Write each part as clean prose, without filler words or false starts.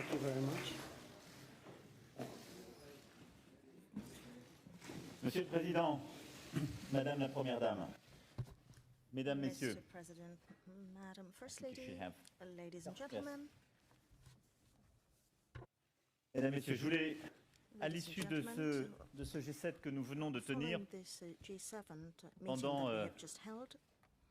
Thank you very much. Monsieur le Président, Madame la Première Dame, Mesdames, Messieurs, Mr. President, Madam First you should Lady, have- ladies and Yes. gentlemen, Mesdames, Messieurs, je voulais, à ladies and l'issue gentlemen, de ce G7 que nous venons de tenir following this G7 meeting pendant, that we have just held,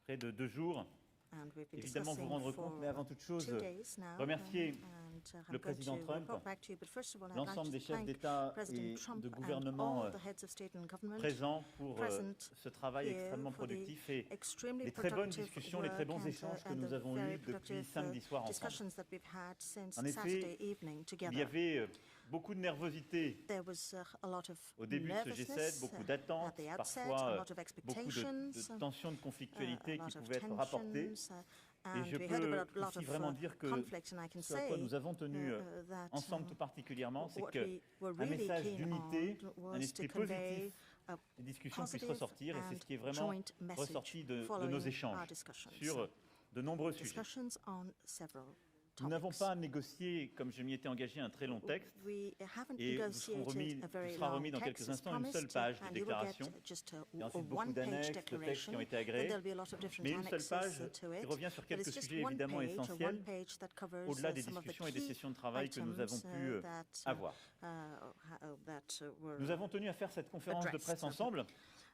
près de 2 jours, and we've been évidemment vous discussing rendre for compte, mais avant toute chose, 2 days now, remercier and le I'm going président to Trump, report back to you, but first of all, I'd l'ensemble des like to chefs thank d'État et President Trump de and gouvernement all the heads of state and government présents pour present ce travail here extrêmement for the productif et extremely les très bonnes productive discussions, les très bons work échanges que and nous the avons very eus depuis productive, samedi soir ensemble. discussions that we've had since En effet, Saturday evening Il y together. avait beaucoup de nervosité There was a lot of au début de ce nervousness G7, beaucoup at d'attentes, the outset, a parfois lot of beaucoup expectations, de tensions, de a conflictualité lot qui of pouvaient être rapportées. tensions, Et and je we heard about a peux lot ici of vraiment dire que conflicts, and I can ce à quoi say nous avons tenu that ensemble tout particulièrement, c'est what we were qu'un really message keen d'unité, on un was to esprit convey positif, a des discussions puissent positive ressortir, et c'est ce qui est and vraiment joint message ressorti de nos following our échanges discussions. sur de nombreux sujets. Discussions on several Nous n'avons topics. pas négocié, comme je m'y étais engagé, un très long texte, We haven't et vous negotiated a very sera long remis dans quelques text as instants une seule promised, page de and you will get déclaration, just et a ensuite beaucoup one-page d'annexes, de textes declaration. qui ont été Then agréés, there'll be a lot of different mais une seule page annexes to qui it. revient sur But quelques it's just sujets one évidemment page, essentiels, one page that covers au-delà des some of the discussions et des key sessions de travail que nous avons items, pu avoir. were Nous avons tenu à faire cette conférence de presse addressed. ensemble.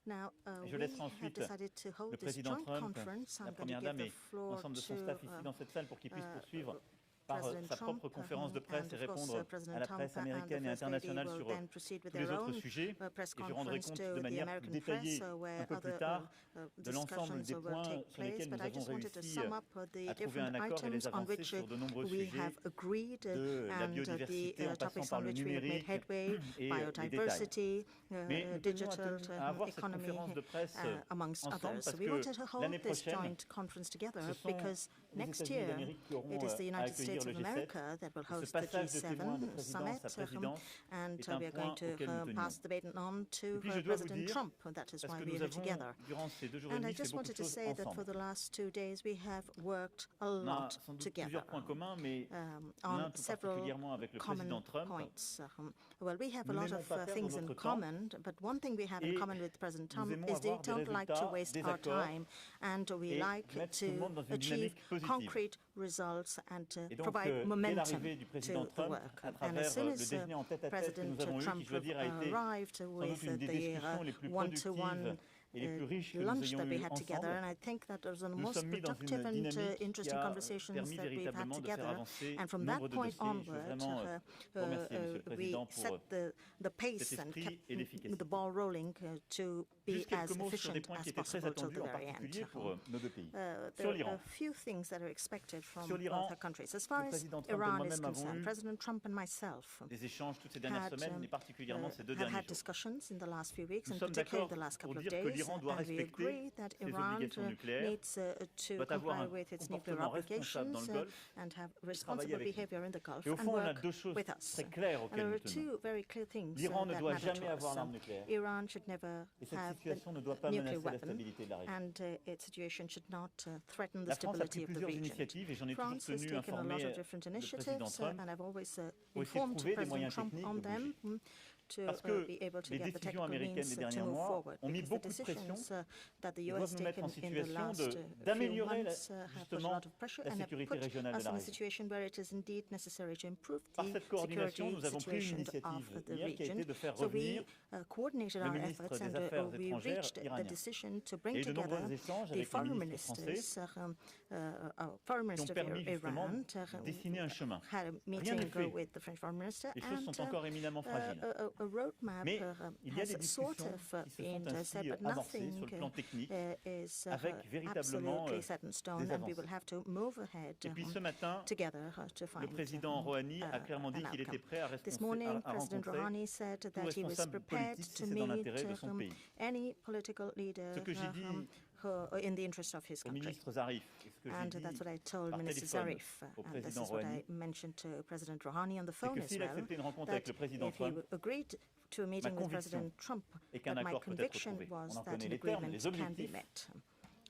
Now, Et je we laisserai have ensuite decided to le hold this président joint Trump, conference. la I'm going to Première give Dame the et floor l'ensemble de son to staff ici dans cette salle pour qu'il puisse poursuivre par President sa Trump, propre conférence de presse and et of course, répondre President à la Trump presse and américaine the et First Lady internationale will sur then proceed with tous les their autres own sujets. press Et je rendrai conference compte to de the manière American détaillée press, where un peu plus other tard de l'ensemble des discussions will points take sur lesquels place. nous But I avons just wanted to réussi sum up à the trouver un different accord et les items on avancées which sur de nombreux we sujets, have agreed de la and biodiversité en the passant topics par on le which we have made numérique headway, et les biodiversity, Mais nous tenions digital à avoir cette economy, conférence de presse amongst ensemble others. parce We wanted to que l'année hold this prochaine, joint conference together ce sont because les next États-Unis year d'Amérique qui auront it is the à United accueillir States le of G7. America that will Et ce host the passage de témoin de G7 présidence à summit, présidence and est un we are point going to auquel nous tenions. pass the baton on to Et puis je dois vous President dire, Trump. That is parce why que we nous are avons, together. durant ces 2 jours et And I demi, fait just beaucoup wanted de to choses say that for ensemble. the last 2 days we have worked a On a lot sans doute together plusieurs points communs, mais l'un on tout several particulièrement avec le président common Trump. points. Well, we have a Nous lot n'aimons of pas perdre things in notre temps common, but one thing we have in et common with President nous Trump aimons is they avoir des don't like to résultats, waste des our accords time, and we et like mettre tout le monde dans to une achieve dynamique positive. concrete results and Et donc, provide dès momentum l'arrivée du président to the Trump, work. à And travers as soon le as déjeuner en tête-à-tête que President nous avons eu, qui, Trump je dois dire, a été arrived sans with doute une des discussions les plus the one-to-one productives et les plus riches que nous lunch ayons that we eues had together, ensemble, and I think that was the nous most sommes mis dans productive une and dynamique qui interesting a conversations permis that we've had véritablement de faire together. avancer And from nombre that de point dossiers. Je veux vraiment onward, remercier Monsieur le we Président pour set the pace cet and esprit kept et l'efficacité. the ball rolling to be Juste as quelques mots sur des efficient points qui as étaient très possible till attendus, the en very particulier end. pour nos deux pays. Sur There are l'Iran. a few things that are expected from Sur both l'Iran, our countries. As far le as président Trump et Iran is moi-même avons concerned, eu President Trump and myself des échanges toutes ces dernières semaines, et particulièrement ces 2 have derniers had jours. discussions in the last few weeks, Nous and sommes particularly d'accord the last pour couple of dire que days, l'Iran doit and we respecter agree that ses Iran obligations nucléaires, needs to doit avoir comply un with its nuclear comportement responsable dans obligations le Golfe, and have travailler responsible avec nous. behavior in the Gulf Et au and fond, on a work 2 choses with us. très claires And auxquelles there nous are tenons. 2 very clear things L'Iran ne that doit matter jamais to us. avoir l'arme nucléaire. Iran should never Et cette have situation the ne doit pas nuclear menacer la weapon, stabilité de la région. and its situation should not threaten the La France a stability pris of the plusieurs region. initiatives et j'en ai toujours France has tenu taken a lot informer of different le président initiatives, Trump and I've always pour essayer de informed trouver des President moyens Trump techniques on de them bouger. to Parce que be able to les get the décisions technical américaines means des to derniers move mois forward, ont mis because the beaucoup de pression decisions that the et US doivent nous mettre en taken in the situation last few d'améliorer months have put a justement lot of pressure la and have sécurité put régionale de us la in a région. situation where it is indeed necessary to improve Par the cette coordination, security nous avons pris une situation initiative of the hier qui a été region. de faire So revenir we coordinated le our ministre efforts, des and Affaires we étrangères reached the iranien. decision to Et bring de nombreux together échanges the avec le foreign ministre ministers, qui foreign ont minister permis of justement Iran, de dessiner un chemin. had a Rien meeting n'est fait. with the French foreign minister, Les choses and sont encore éminemment fragiles. a roadmap Mais il y a has des sort discussions of qui se been sont set, ainsi but avancées nothing sur le plan technique is avec véritablement absolutely set in stone, des and we will avancées. have to move ahead Et puis ce matin, together to find le président Rouhani a clairement dit an qu'il était outcome. prêt à This morning, rencontrer President Rouhani said tout that he was responsable prepared politique si to c'est dans meet l'intérêt de son pays. any political leader Ce que j'ai dit in the interest of his au country. ministre Zarif, et ce que j'ai And dit that's what I told par Minister téléphone Zarif, au and this président is what I Rouhani, mentioned to President Rouhani on the phone que as s'il well, acceptait une rencontre that avec le président if he Trump, agreed to a meeting with conviction President Trump, est qu'un that my accord peut être conviction trouvé. was On en that connaît an les termes, agreement les can be objectifs. met.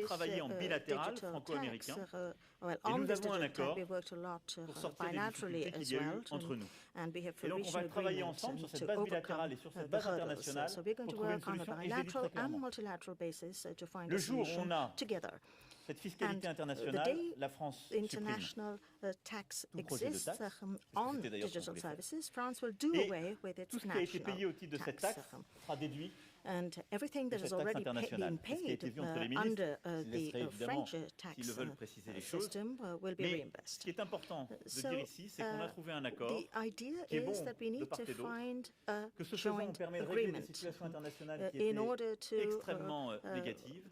this travaillé en bilatéral digital franco-américain. tax, well, Et on nous this avons un digital accord tax, we worked a lot pour sortir des bilaterally difficultés as qu'il y a eu well, entre nous. and we have Et donc, on reached va an travailler agreement ensemble sur cette to base overcome bilatérale et sur cette the base hurdles. internationale So we're going pour to trouver une work on a solution. Et je l'ai dit très bilateral and clairement. multilateral basis to find Le a jour où solution on a together. cette fiscalité And internationale, the day la France supprime international tax tout projet de exists taxe, on c'était d'ailleurs ce qu'on digital voulait faire. services, France will do Et away with its tout ce qui a été payé national au titre de cette tax. taxe sera déduit And everything that de has cette taxe already been internationale. C'est ce qui a été paid vu entre les ministres. under Je laisserai the évidemment, French tax s'ils le veulent, préciser les choses. system will be Mais ce reimbursed. qui est important de So, dire ici, c'est qu'on a trouvé un accord the idea qui est bon is that we de need part to et d'autre, find a que ce faisant, on joint permet de régler des agreement situations internationales qui in étaient order to extrêmement négatives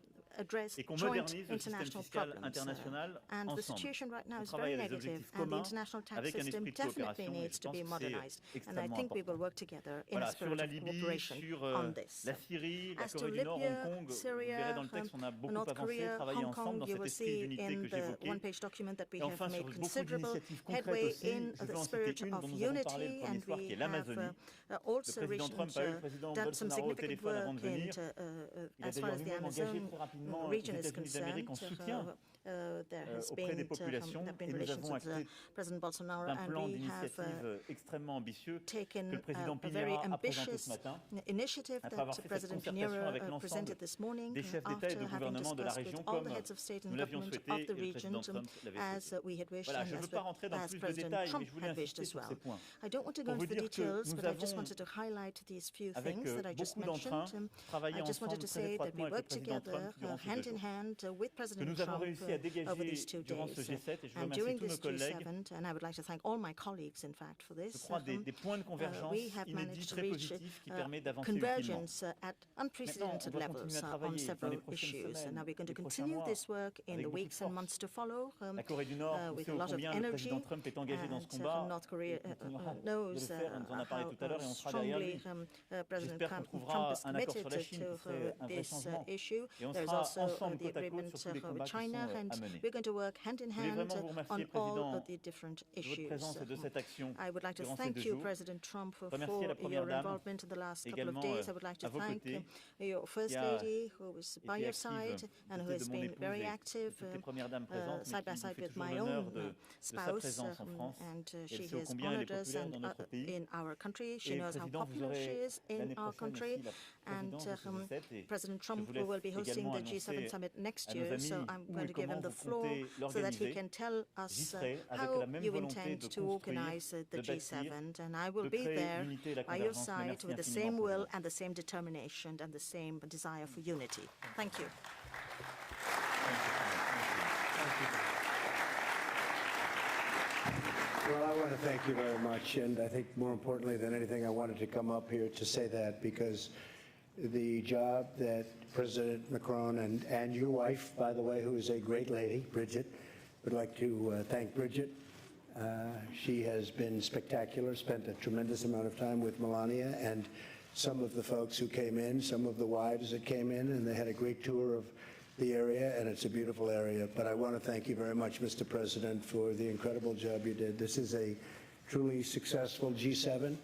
address et qu'on joint modernise le système international fiscal problems. international And the ensemble. situation right now On is travaille very à des negative, objectifs and the communs international tax avec un system esprit de coopération definitely et needs je to pense be que modernized. c'est And I extrêmement think we will important. work together in a Voilà, sur spirit la of Libye, cooperation sur on this. la Syrie, la As to Corée du Nord, Libya, Hong Kong, vous Syria, verrez dans le texte, on a beaucoup North avancé, Korea, travaillé Hong ensemble Kong, dans you cet will esprit see d'unité in que the j'évoquais. one-page document that we Et enfin, have sur made beaucoup considerable d'initiatives concrètes headway aussi, in je veux the en spirit citer une of dont nous avons parlé le unity, premier and soir, qui we est have l'Amazonie. also Le président Trump a eu le président done some Bolsonaro au significant téléphone avant de work venir. Il a as far d'ailleurs as the lui-même engagé Amazon très rapidement les region is États-Unis d'Amérique en concerned. soutien There has auprès des been populations there have been et nous relations avons with acté President Bolsonaro, d'un and plan we have d'initiative extrêmement ambitieux que taken le président a very Piñera a présenté ambitious ce matin. initiative Après avoir that fait cette President concertation Piñera avec l'ensemble presented this morning des chefs d'État et after de having gouvernement de la discussed région with all comme the heads of state nous and l'avions government souhaité of et the le region, président Trump l'avait as souhaité. we had wished Voilà, and je ne veux as pas rentrer dans as plus de President détails, mais Trump je voulais had wished insister as sur well. ces points. I don't want to go Pour vous into the dire que details, nous but I just avons, wanted to highlight these few avec things that I just beaucoup d'entrain, mentioned. travaillé I just ensemble wanted to très say that étroitement we avec le worked président together Trump durant ces hand 2 in jours. hand with Que President nous avons Trump réussi à over dégager these 2 durant ce days. G7 et je veux And remercier during tous nos this collègues. G7, and I would like to thank all my colleagues, in fact, for Je this, crois des points de convergence we have inédits, managed to très reach positifs qui permettent d'avancer utilement. convergence at unprecedented Maintenant, on doit levels continuer à on travailler dans les several prochaines issues. semaines, And now we're going to les prochains continue mois, this work in avec the beaucoup de weeks and force. months to follow, La Corée du Nord, vous with savez a lot of combien le président energy. Trump est engagé dans ce And combat. North Il Korea continuera de le knows faire, on nous en a parlé how tout à l'heure et on sera derrière lui. strongly President J'espère qu'on Trump trouvera is un accord committed sur la Chine qui serait un vrai this changement. issue. Et on There is sera also ensemble the côte à côte agreement sur tous les with combats qui China, sont and à mener. we're going to work hand in Je voulais hand vraiment vous remercier, on all Président, of the different de votre issues. présence et de cette action I would like to durant ces thank 2 you, jours. President Trump, for Remercier la Première your Dame, involvement in the last couple of également days. I would like to à vos thank côtés, your First qui a Lady, who was by été your active side and who côté has de mon been épouse very et active toutes les premières dames présentes, mais side by qui nous side fait with toujours my l'honneur own de sa spouse, présence en France. and Et elle she sait ô has combien elle est honored us populaire and, dans notre pays. in our country. She Et knows how Président, vous popular aurez she is in l'année our prochaine country. aussi la And présidence de ce G7 et President je Trump vous laisse will be hosting également the G7 annoncer summit next à nos year, so amis I'm où going et to give him comment the vous floor comptez so that he l'organiser. can tell J'y us serai avec how la même you volonté intend de to construire, organize the de bâtir, G7, and I will de be créer there l'unité et la by your convergence. Mais side merci with the infiniment, same will Président. and the same determination and the same desire for unity. Thank you. Well, I want to thank you very much, and I think more importantly than anything, I wanted to come up here to say that because the job that President Macron and your wife, by the way, who is a great lady, Bridget, would like to thank Bridget. She has been spectacular, spent a tremendous amount of time with Melania and some of the folks who came in, some of the wives that came in, and they had a great tour of the area, and it's a beautiful area. But I want to thank you very much, Mr. President, for the incredible job you did. This is a truly successful G7.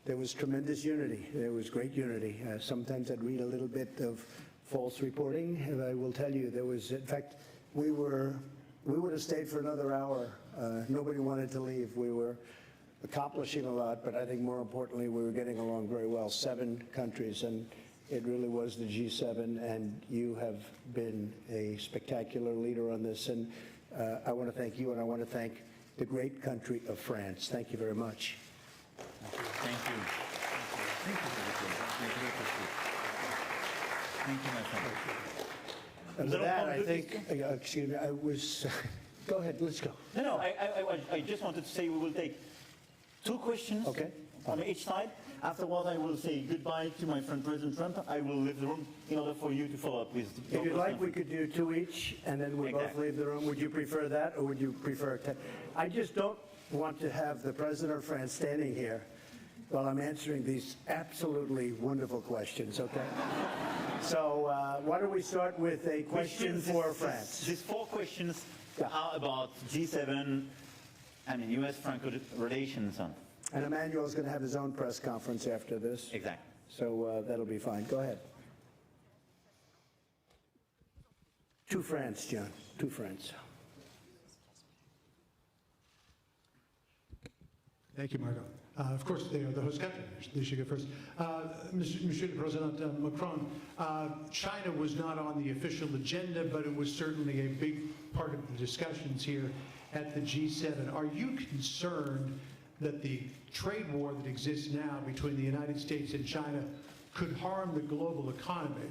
There was tremendous unity. There was great unity. Sometimes I'd read a little bit of false reporting, and I will tell you there was, in fact, we would have stayed for another hour. Nobody wanted to leave. We were accomplishing a lot, but I think more importantly, we were getting along very well. 7 countries, and it really was the G7, and you have been a spectacular leader on this. And I want to thank you, and I want to thank the great country of France. Thank you very much. Thank you. Thank you. Thank you, my friend. And with that, I think, excuse me, I was, go ahead, let's go. No, I just wanted to say we will take 2 questions Okay. on each side. Afterwards, I will say goodbye to my friend President Trump. I will leave the room in order for you to follow up with your If you'd like, we question. could do 2 each, and then we both Exactly. leave the room. Would you prefer that, or would you prefer 10? I just don't want to have the President of France standing here while I'm answering these absolutely wonderful questions, okay? So why don't we start with a question for France? These 4 questions Yeah. are about G7 and US-Franco relations. And Emmanuel's going to have his own press conference after this, Exactly. so that'll be fine. Go ahead. To France, John, to France. Thank you, Margot. Of course, they are the host country. They should go first. Monsieur le Président Macron, China was not on the official agenda, but it was certainly a big part of the discussions here at the G7. Are you concerned that the trade war that exists now between the United States and China could harm the global economy?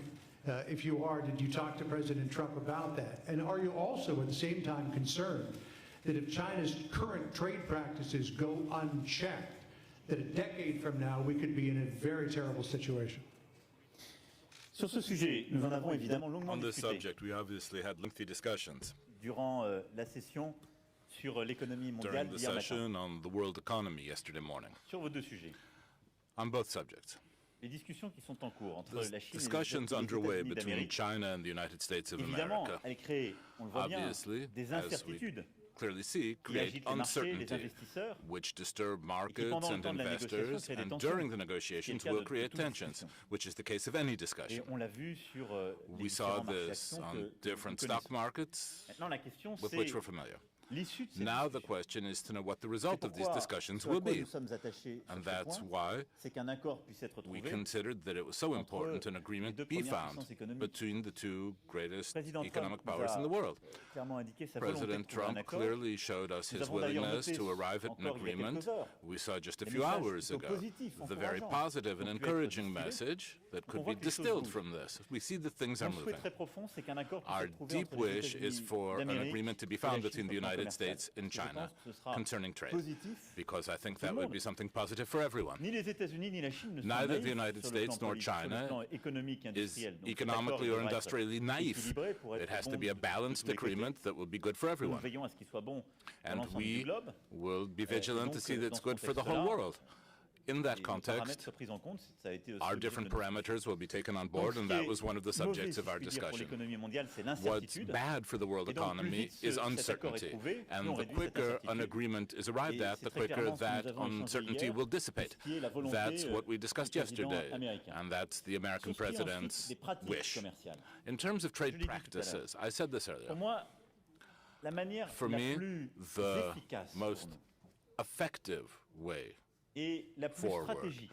If you are, did you talk to President Trump about that? And are you also at the same time concerned that if China's current trade practices go unchecked, that a decade from now we could be in a very terrible situation? Sur ce sujet, nous en avons évidemment longuement On this discuté subject, we obviously had lengthy discussions durant la session sur l'économie mondiale during the d'hier matin, session on the world economy yesterday morning, sur vos deux sujets. on both subjects. Les discussions qui sont en cours entre There's la Chine et discussions les underway États-Unis between d'Amérique, China and the United States of évidemment, America, elles créent, on le voit bien, obviously, des as we incertitudes clearly see, qui create agitent les marchés, les uncertainty, investisseurs, which disturb et qui, markets pendant le and temps de la négociation, investors, créent des and tensions, during the qui est le negotiations cas will de create toute tensions, discussion. which is the case of any Et discussion. on l'a vu sur les We saw différents marchés this actions on que different nous stock connaissons. markets Maintenant, la question, with c'est which we're familiar. l'issue de cette Now the discussion. question is to know what the C'est result of these pourquoi, discussions ce à will quoi be. nous sommes attachés sur And ce that's point, why c'est qu'un accord puisse être we trouvé considered that it was so entre important an les agreement deux be premières found puissances économiques. between the two greatest Président economic Trump powers in the nous a world. clairement indiqué sa volonté de President trouver un Trump accord. clearly showed us Nous his avons d'ailleurs willingness noté to arrive at an encore il y a agreement. quelques heures We saw just a des few messages hours plutôt ago positifs, the very encourageants, positive and qui ont pu être encouraging distillés. message that On could voit be que les choses distilled bougent. from this. We see that things are Mon souhait moving. très profond, c'est qu'un accord puisse Our être trouvé deep entre les wish is États-Unis for an d'Amérique agreement to be et la found Chine between the sur le plan United commercial. States and Je China pense que ce sera concerning trade, positif. because I think Tout le that would monde. be something positive for everyone. Ni les États-Unis ni la Chine ne sont Neither naïfs the United sur le plan States nor politique, sur le China plan économique et is industriel. Donc, cet accord economically or devra être industrially naive. équilibré pour être It has bon to be a de balanced tous les côtés. agreement that will be good for Nous everyone. veillons à ce qu'il soit bon pour And l'ensemble du we globe. will be Et vigilant donc, to see that dans it's ce good for the contexte-là, whole world. In that Les paramètres context, soient pris en compte, ça a été aussi our l'objet de different notre discussion. parameters will be taken on Donc, board, ce and qui that est was one of the mauvais, subjects si of our je puis dire, pour discussion. l'économie mondiale, c'est What's l'incertitude. bad for the world Et donc, plus economy vite is cet accord est uncertainty, trouvé, plus and on the réduit cette quicker an incertitude. agreement is arrived Et at, c'est the très quicker clairement ce que that nous avons échangé uncertainty hier, will dissipate. ce qui est la volonté, That's what we discussed du président yesterday, américain. and that's the American Sur ce qui est ensuite president's des pratiques wish. commerciales. In terms of Je l'ai trade dit tout à l'heure. practices, I said this earlier. Pour moi, la manière For la me, plus the efficace pour most nous effective way et la plus forward stratégique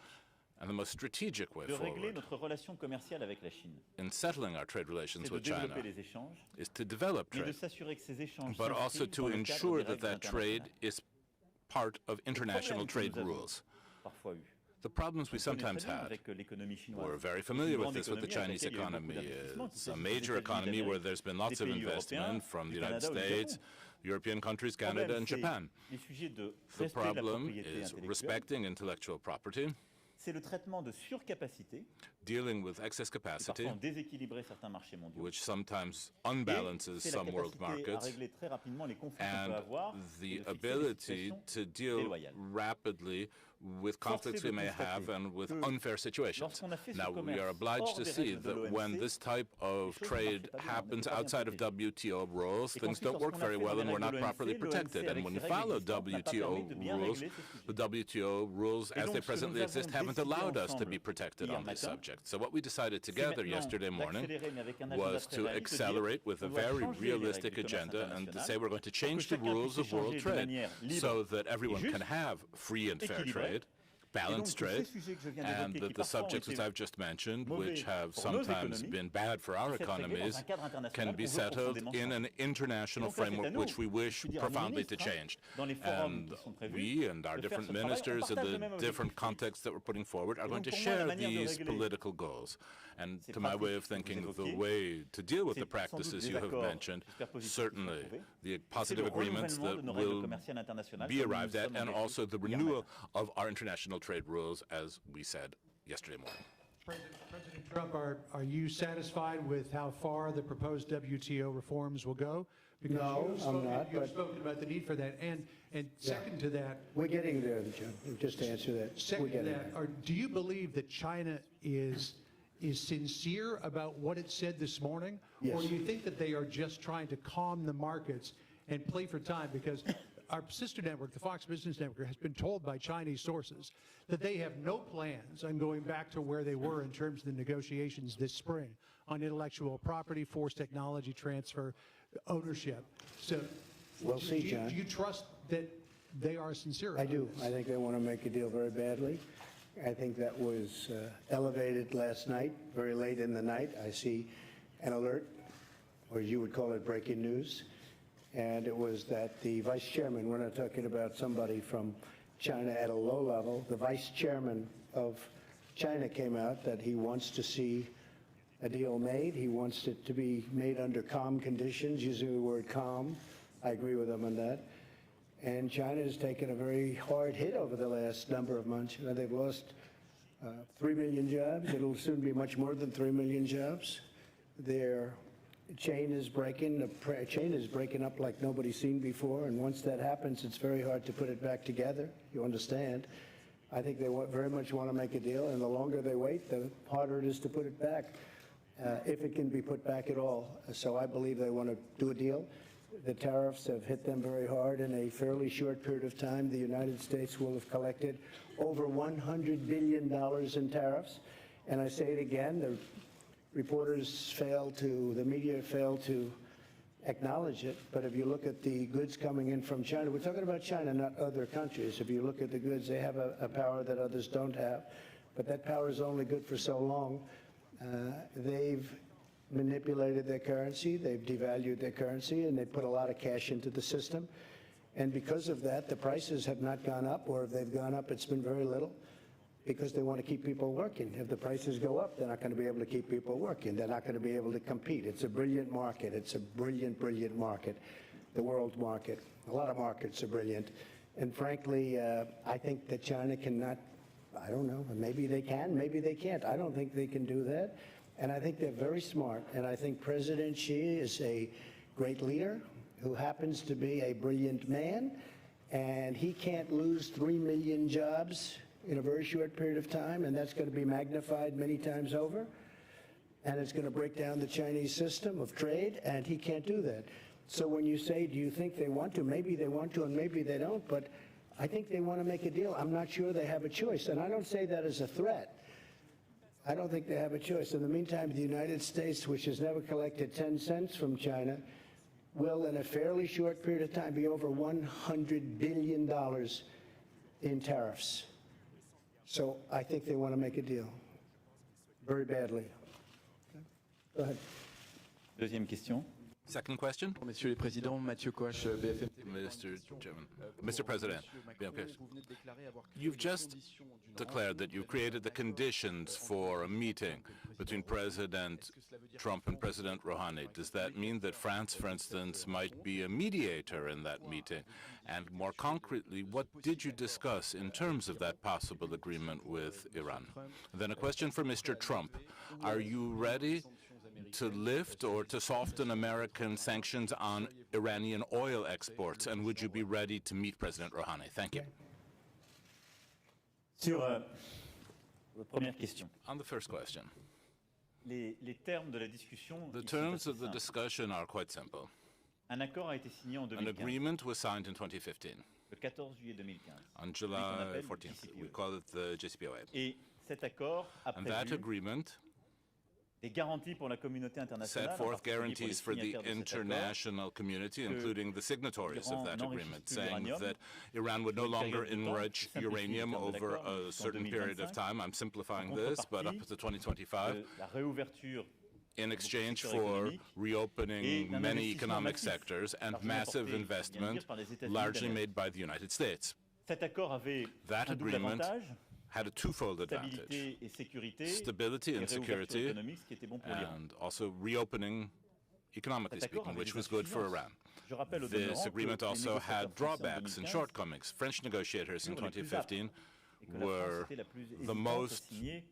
and the most strategic way de régler forward notre relation commerciale avec la Chine, in settling our trade c'est relations de with China développer les échanges, is to develop mais de trade, s'assurer que ces échanges but also s'inscrivent to dans le cadre ensure des that règles that trade internationales. is part of international problème que trade nous avons rules. Parfois eu. The problems we On connaît sometimes très bien had, avec l'économie chinoise. we're very C'est une familiar with grande this with the économie avec Chinese laquelle il y a eu beaucoup economy. d'investissements, qu'il It's a s'agisse des major États-Unis economy d'Amérique, where there's been lots des of pays investment européens, from the du United Canada ou du States, Japon. European countries, Le problème, Canada, and c'est Japan. les sujets de The respect de la problem propriété is intellectuelle, respecting intellectual property, c'est le traitement de surcapacité, dealing with excess qui capacity, parfois ont déséquilibré certains marchés mondiaux. which sometimes Et unbalances c'est la some world capacité à markets, régler très rapidement les conflits qu'on peut and avoir et de the fixer des ability situations to deal déloyales. rapidly with conflicts de we may have constater and with que unfair situations. lorsqu'on a fait ce Now, we commerce are obliged hors to des see règles de that when l'OMC, this type of les choses ne trade marchent pas bien, on happens n'était pas bien outside of protégés. WTO rules, Et things qu'ensuite, don't work lorsqu'on a very fait well les and we're not règles de properly l'OMC, protected. And avec when ses we règles follow existantes, n'a pas WTO permis de bien rules, régler ces the sujets. WTO rules Et as donc, they ce que presently nous exist avons haven't décidé allowed us to ensemble be protected hier on these matin, subjects. So what we decided c'est together maintenant yesterday morning d'accélérer, mais avec un agenda was très to réaliste, de dire accelerate with a on doit very changer les realistic règles du commerce agenda and to international say we're going to pour que change the chacun rules puisse of world échanger de trade manière libre so that et everyone juste, can have free and fair équilibrée. trade, Et donc, balanced tous ces trade, sujets que je viens and d'évoquer, qui that the parfois ont subjects été that I've just mentioned, mauvais which have pour nos sometimes économies, been bad for our puissent être réglés economies, dans un cadre international can qu'on be veut settled profondément in an changer. international Et donc là, c'est à framework nous, which we wish je veux dire à nos profoundly to ministres, hein, change. dans les forums And qui sont prévus, we and our de faire different ce travail, on ministers in partage le the même different objectif. contexts that we're putting forward are going donc, to pour moi, la share manière de these régler political goals. And ces to my way of pratiques que thinking, vous the évoquiez, way to deal with the c'est sans doute practices des you have accords, mentioned, j'espère positifs, certainly qui sont the C'est positive le agreements renouvellement that de nos règles will commerciales internationales, be comme nous arrived nous at, sommes and engagés also the hier renewal matin. of our international trade rules, as we said yesterday morning. President Trump, are you satisfied with how far the proposed WTO reforms will go? Because No, you've I'm not, You've but- spoken about the need for that. And second to that, We're getting there, Jim, just to answer that. We're second to getting that, there. do you believe that China is sincere about what it said this morning? Or Yes. do you think that they are just trying to calm the markets and play for time? Because our sister network, the Fox Business Network, has been told by Chinese sources that they have no plans on going back to where they were in terms of the negotiations this spring on intellectual property, forced technology transfer, ownership. So We'll see, do John. you trust that they are sincere I about do. this? I think they want to make a deal very badly. I think that was elevated last night, very late in the night. I see an alert, or you would call it breaking news, and it was that the vice chairman, we're not talking about somebody from China at a low level, the vice chairman of China came out that he wants to see a deal made. He wants it to be made under calm conditions, using the word calm. I agree with him on that. And China has taken a very hard hit over the last number of months. You know, they've lost 3 million jobs. It'll soon be much more than 3 million jobs. Their chain is breaking. The chain is breaking up like nobody's seen before. And once that happens, it's very hard to put it back together. You understand? I think they very much want to make a deal. And the longer they wait, the harder it is to put it back, if it can be put back at all. So I believe they want to do a deal. The tariffs have hit them very hard. In a fairly short period of time, the United States will have collected over $100 billion in tariffs. And I say it again, the media failed to acknowledge it. But if you look at the goods coming in from China, we're talking about China, not other countries. If you look at the goods, they have a power that others don't have. But that power is only good for so long. They've manipulated their currency, they've devalued their currency, and they put a lot of cash into the system. And because of that, the prices have not gone up, or if they've gone up, it's been very little, because they want to keep people working. If the prices go up, they're not going to be able to keep people working. They're not going to be able to compete. It's a brilliant market. It's a brilliant, brilliant market, the world market. A lot of markets are brilliant. And frankly, I think that China cannot, I don't know, maybe they can, maybe they can't. I don't think they can do that. And I think they're very smart. And I think President Xi is a great leader who happens to be a brilliant man. And he can't lose 3 million jobs in a very short period of time. And that's going to be magnified many times over. And it's going to break down the Chinese system of trade. And he can't do that. So when you say, do you think they want to? Maybe they want to and maybe they don't. But I think they want to make a deal. I'm not sure they have a choice. And I don't say that as a threat. I don't think they have a choice. In the meantime, the United States, which has never collected 10 cents from China, will in a fairly short period of time be over $100 billion in tariffs. So I think they want to make a deal very badly. Okay. Go ahead. Deuxième question. Second question. Messieurs les Présidents, Mathieu Coach, BFM. Mr. Chairman, Mr. President, you've just declared that you've created the conditions for a meeting between President Trump and President Rouhani. Does that mean that France, for instance, might be a mediator in that meeting? And more concretely, what did you discuss in terms of that possible agreement with Iran? Then a question for Mr. Trump. Are you ready to lift or to soften American sanctions on Iranian oil exports? And would you be ready to meet President Rouhani? Thank you. Sur votre première question, On the first question, les termes de la discussion, the ils sont terms assez of the simples. discussion are quite simple. Un accord a été signé en An 2015, agreement was signed in 2015, le 14 juillet 2015. on qu'on July appelle 14th. JCPOA. We call it the JCPOA. Et cet accord a And that prévu agreement des garanties pour la communauté internationale, set en forth particulier pour les guarantees for the signataires de cet accord, international community, including the signatories of Iran that agreement, n'enrichisse plus saying l'uranium that Iran would no pour une longer période de temps, enrich simplifié uranium le terme de over l'accord, a jusqu'en certain period of 2025. time. I'm simplifying En this, but up contrepartie to 2025. La réouverture In exchange secteurs for économiques reopening et d'un many investissement economic massif, sectors and largement massive porté, investment, bien sûr, par les États-Unis largely d'Amérique. made by the United States. Cet accord avait That un double agreement avantage, had a twofold advantage: stabilité et sécurité, stability et and réouverture security, économique, ce qui était bon pour l'Iran. and also reopening, economically Cet accord speaking, avait which des was good for insuffisances. Iran. Je rappelle au This demeurant agreement que les also had négociateurs français en drawbacks and 2015 shortcomings. French negotiators in furent les plus 2015 âpres et que la France were était la plus the hésitante à most signer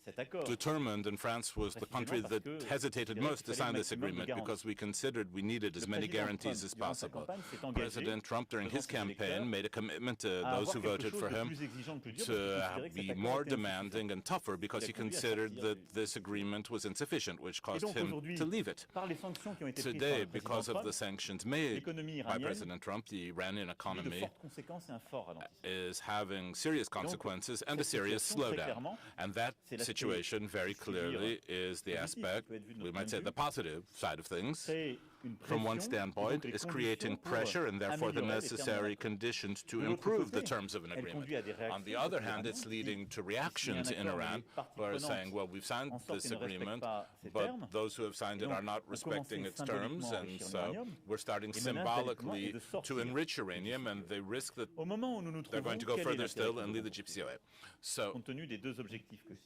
cet accord. determined, and France was the country that hesitated most to sign this agreement because we considered we needed as many guarantees as possible. President Trump, during his campaign, made a commitment to those who voted for him to be more demanding and tougher because he considered that this agreement was insufficient, which caused him to leave it. Par les sanctions qui ont été prises par Today, le président because of Trump, the sanctions made l'économie by iranienne President Trump, the Iranian de economy fortes conséquences et un fort ralentissement. is having serious consequences and a cette serious situation, très slowdown. clairement, And that c'est l'aspect, situation very si je puis dire, clearly is the positif aspect, qui peut être vu de we notre might point say de the vue. positive side of things, Très from one standpoint, is creating pressure and therefore the necessary conditions to improve the terms of an agreement. On the other hand, it's leading to reactions in Iran who are saying, well, we've signed this agreement, but those who have signed it are not respecting its terms, and so we're starting symbolically to enrich uranium, and they risk that they're going to go further still and leave the GPCOA. So,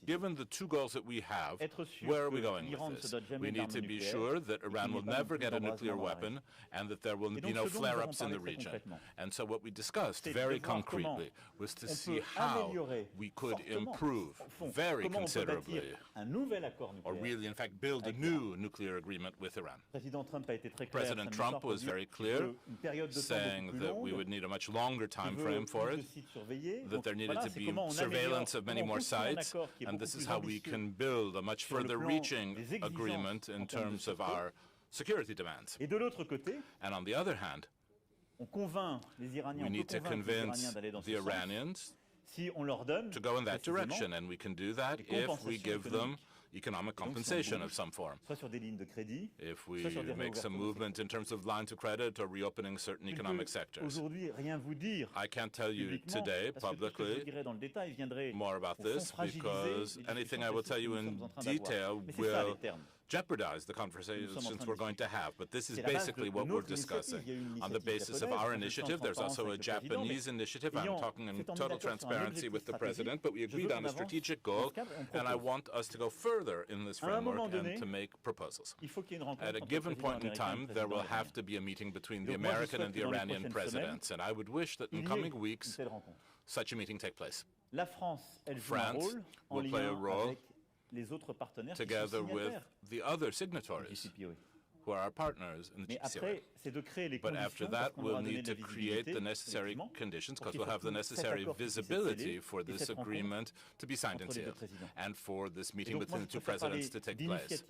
given the two goals that we have, where are we going with this? We need to be sure that Iran will never get a nuclear weapon and that there will be no flare-ups in the region. And so what we discussed very concretely was to see how we could improve very considerably, or really, in fact, build a new nuclear agreement with Iran. President Trump was very clear, saying that we would need a much longer time frame for it, that there needed to be surveillance of many more sites, and this is how we can build a much further reaching agreement in terms of our security demands. And on the other hand, we need to convince the Iranians to go in that direction, and we can do that if we give them economic compensation of some form. If we make some movement in terms of lines of credit or reopening certain economic sectors. I can't tell you today publicly more about this because anything I will tell you in detail will jeopardize the conversations we're going to have. But this is basically what we're discussing. On the basis of our initiative, there's also a Japanese initiative. I'm talking in total transparency with the president, but we agreed on a strategic goal, and I want us to go further in this framework and to make proposals. At a given point in time, there will have to be a meeting between the American and the Iranian presidents, and I would wish that in coming weeks, such a meeting take place. France will play a role together with the other signatories who are our partners in the GPCOA. But after that, we'll need to create the necessary conditions because we'll have the necessary visibility for this agreement to be signed and sealed and for this meeting between the two presidents to take place.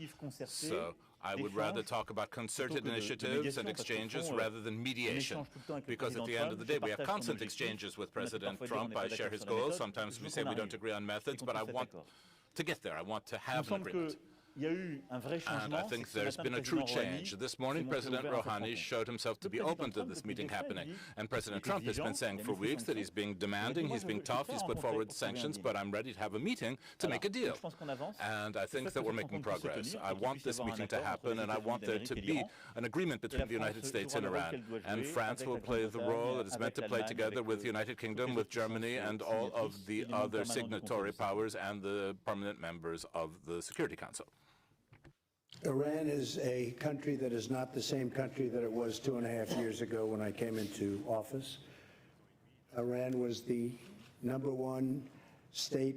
So I would rather talk about concerted initiatives and exchanges rather than mediation, because at the end of the day, we have constant exchanges with President Trump. I share his goals. Sometimes we say we don't agree on methods, but I want to get there. I want to have an agreement. And I think there's been a true change. This morning, President Rouhani showed himself to be open to this meeting happening. And President Trump has been saying for weeks that he's being demanding, he's being tough, he's put forward sanctions, but I'm ready to have a meeting to make a deal. And I think that we're making progress. I want this meeting to happen, and I want there to be an agreement between the United States and Iran. And France will play the role it is meant to play together with the United Kingdom, with Germany, and all of the other signatory powers and the permanent members of the Security Council. Iran is a country that is not the same country that it was 2.5 years ago when I came into office. Iran was the #1 state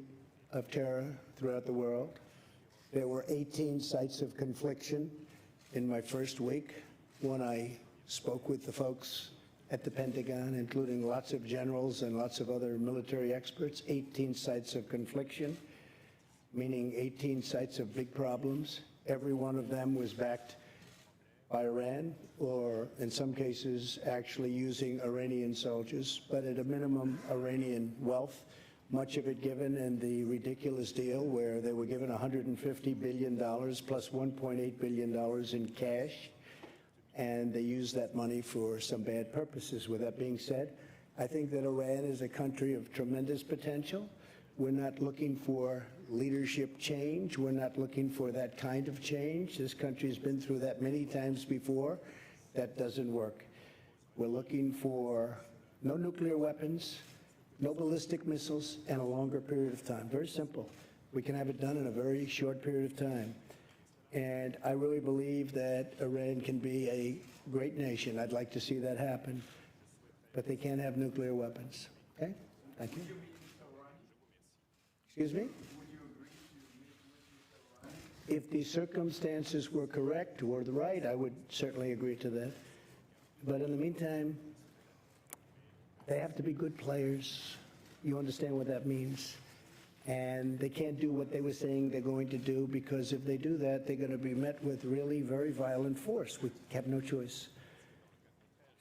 of terror throughout the world. There were 18 sites of confliction in my first week when I spoke with the folks at the Pentagon, including lots of generals and lots of other military experts. 18 sites of confliction, meaning 18 sites of big problems. Every one of them was backed by Iran, or in some cases actually using Iranian soldiers, but at a minimum Iranian wealth, much of it given in the ridiculous deal where they were given $150 billion plus $1.8 billion in cash, and they used that money for some bad purposes. With that being said, I think that Iran is a country of tremendous potential. We're not looking for leadership change. We're not looking for that kind of change. This country has been through that many times before. That doesn't work. We're looking for no nuclear weapons, no ballistic missiles, and a longer period of time. Very simple. We can have it done in a very short period of time. And I really believe that Iran can be a great nation. I'd like to see that happen. But they can't have nuclear weapons. Okay? Thank you. Excuse me? If the circumstances were correct or the right, I would certainly agree to that. But in the meantime, they have to be good players. You understand what that means. And they can't do what they were saying they're going to do, because if they do that, they're going to be met with really very violent force. We have no choice.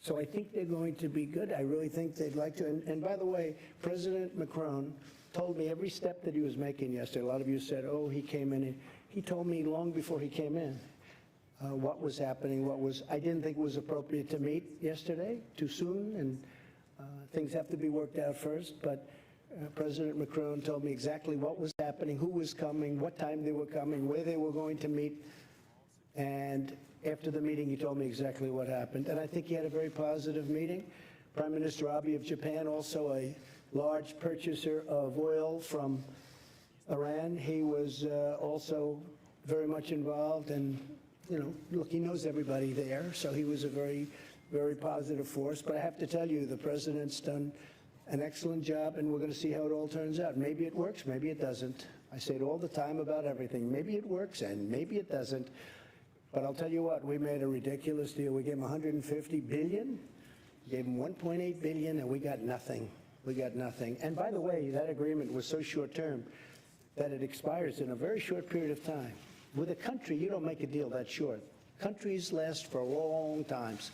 So I think they're going to be good. I really think they'd like to. And by the way, President Macron told me every step that he was making yesterday. A lot of you said, oh, he came in. He told me long before he came in, what was happening, I didn't think it was appropriate to meet yesterday, too soon, and things have to be worked out first, but President Macron told me exactly what was happening, who was coming, what time they were coming, where they were going to meet, and after the meeting, he told me exactly what happened, and I think he had a very positive meeting. Prime Minister Abe of Japan, also a large purchaser of oil from Iran, he was also very much involved, and look, he knows everybody there, so he was a very, very positive force. But I have to tell you, the president's done an excellent job, and we're going to see how it all turns out. Maybe it works, maybe it doesn't. I say it all the time about everything. Maybe it works, and maybe it doesn't. But I'll tell you what, we made a ridiculous deal. We gave him $150 billion, gave him $1.8 billion, and we got nothing. We got nothing. And by the way, that agreement was so short-term that it expires in a very short period of time. With a country, you don't make a deal that short. Countries last for long times,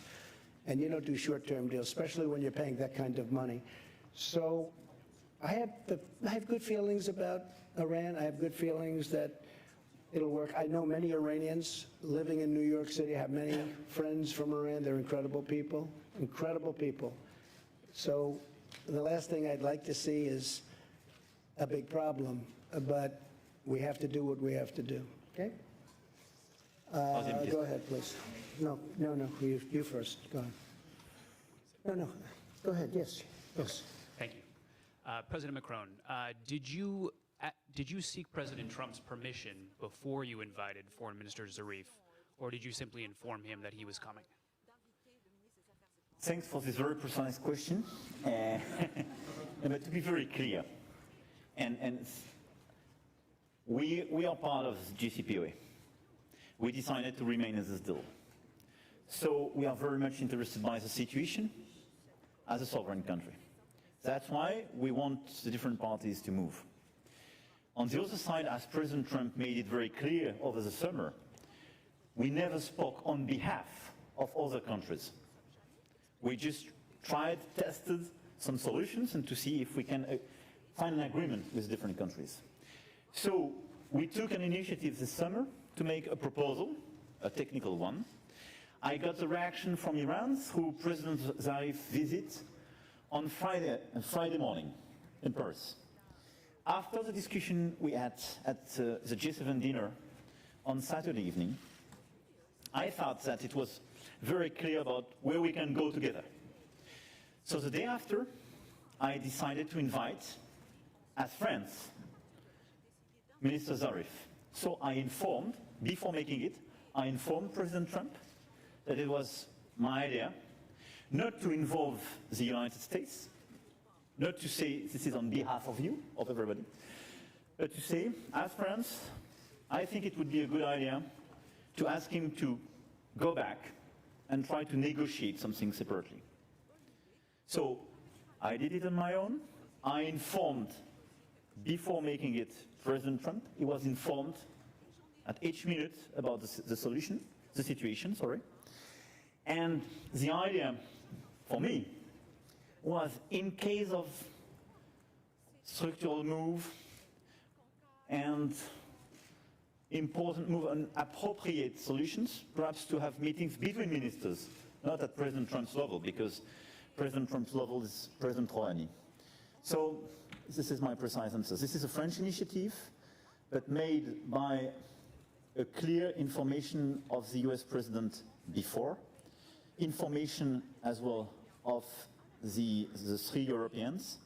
and you don't do short-term deals, especially when you're paying that kind of money. So I have good feelings about Iran. I have good feelings that it'll work. I know many Iranians living in New York City. I have many friends from Iran. They're incredible people, incredible people. So the last thing I'd like to see is a big problem, but we have to do what we have to do, okay? Go ahead, please. No, you first, go ahead. No, go ahead, yes. Thank you. President Macron, did you seek President Trump's permission before you invited Foreign Minister Zarif, or did you simply inform him that he was coming? Thanks for this very precise question. But to be very clear, and we are part of the JCPOA. We decided to remain in this deal. So we are very much interested by the situation as a sovereign country. That's why we want the different parties to move. On the other side, as President Trump made it very clear over the summer, we never spoke on behalf of other countries. We just tested some solutions and to see if we can find an agreement with different countries. So we took an initiative this summer to make a proposal, a technical one. I got the reaction from Iran through President Zarif's visit on Friday morning in Paris. After the discussion we had at the G-7 dinner on Saturday evening, I thought that it was very clear about where we can go together. So the day after, I decided to invite, as friends, Minister Zarif. So I informed, before making it, I informed President Trump that it was my idea not to involve the United States, not to say this is on behalf of you, of everybody, but to say, as friends, I think it would be a good idea to ask him to go back and try to negotiate something separately. So I did it on my own. I informed, before making it, President Trump. He was informed at each minute about the situation, sorry. And the idea for me was, in case of structural move and important move and appropriate solutions, perhaps to have meetings between ministers, not at President Trump's level, because President Trump's level is President Rouhani. So this is my precise answer. This is a French initiative, but made by a clear information of the US President before, information as well of the three Europeans,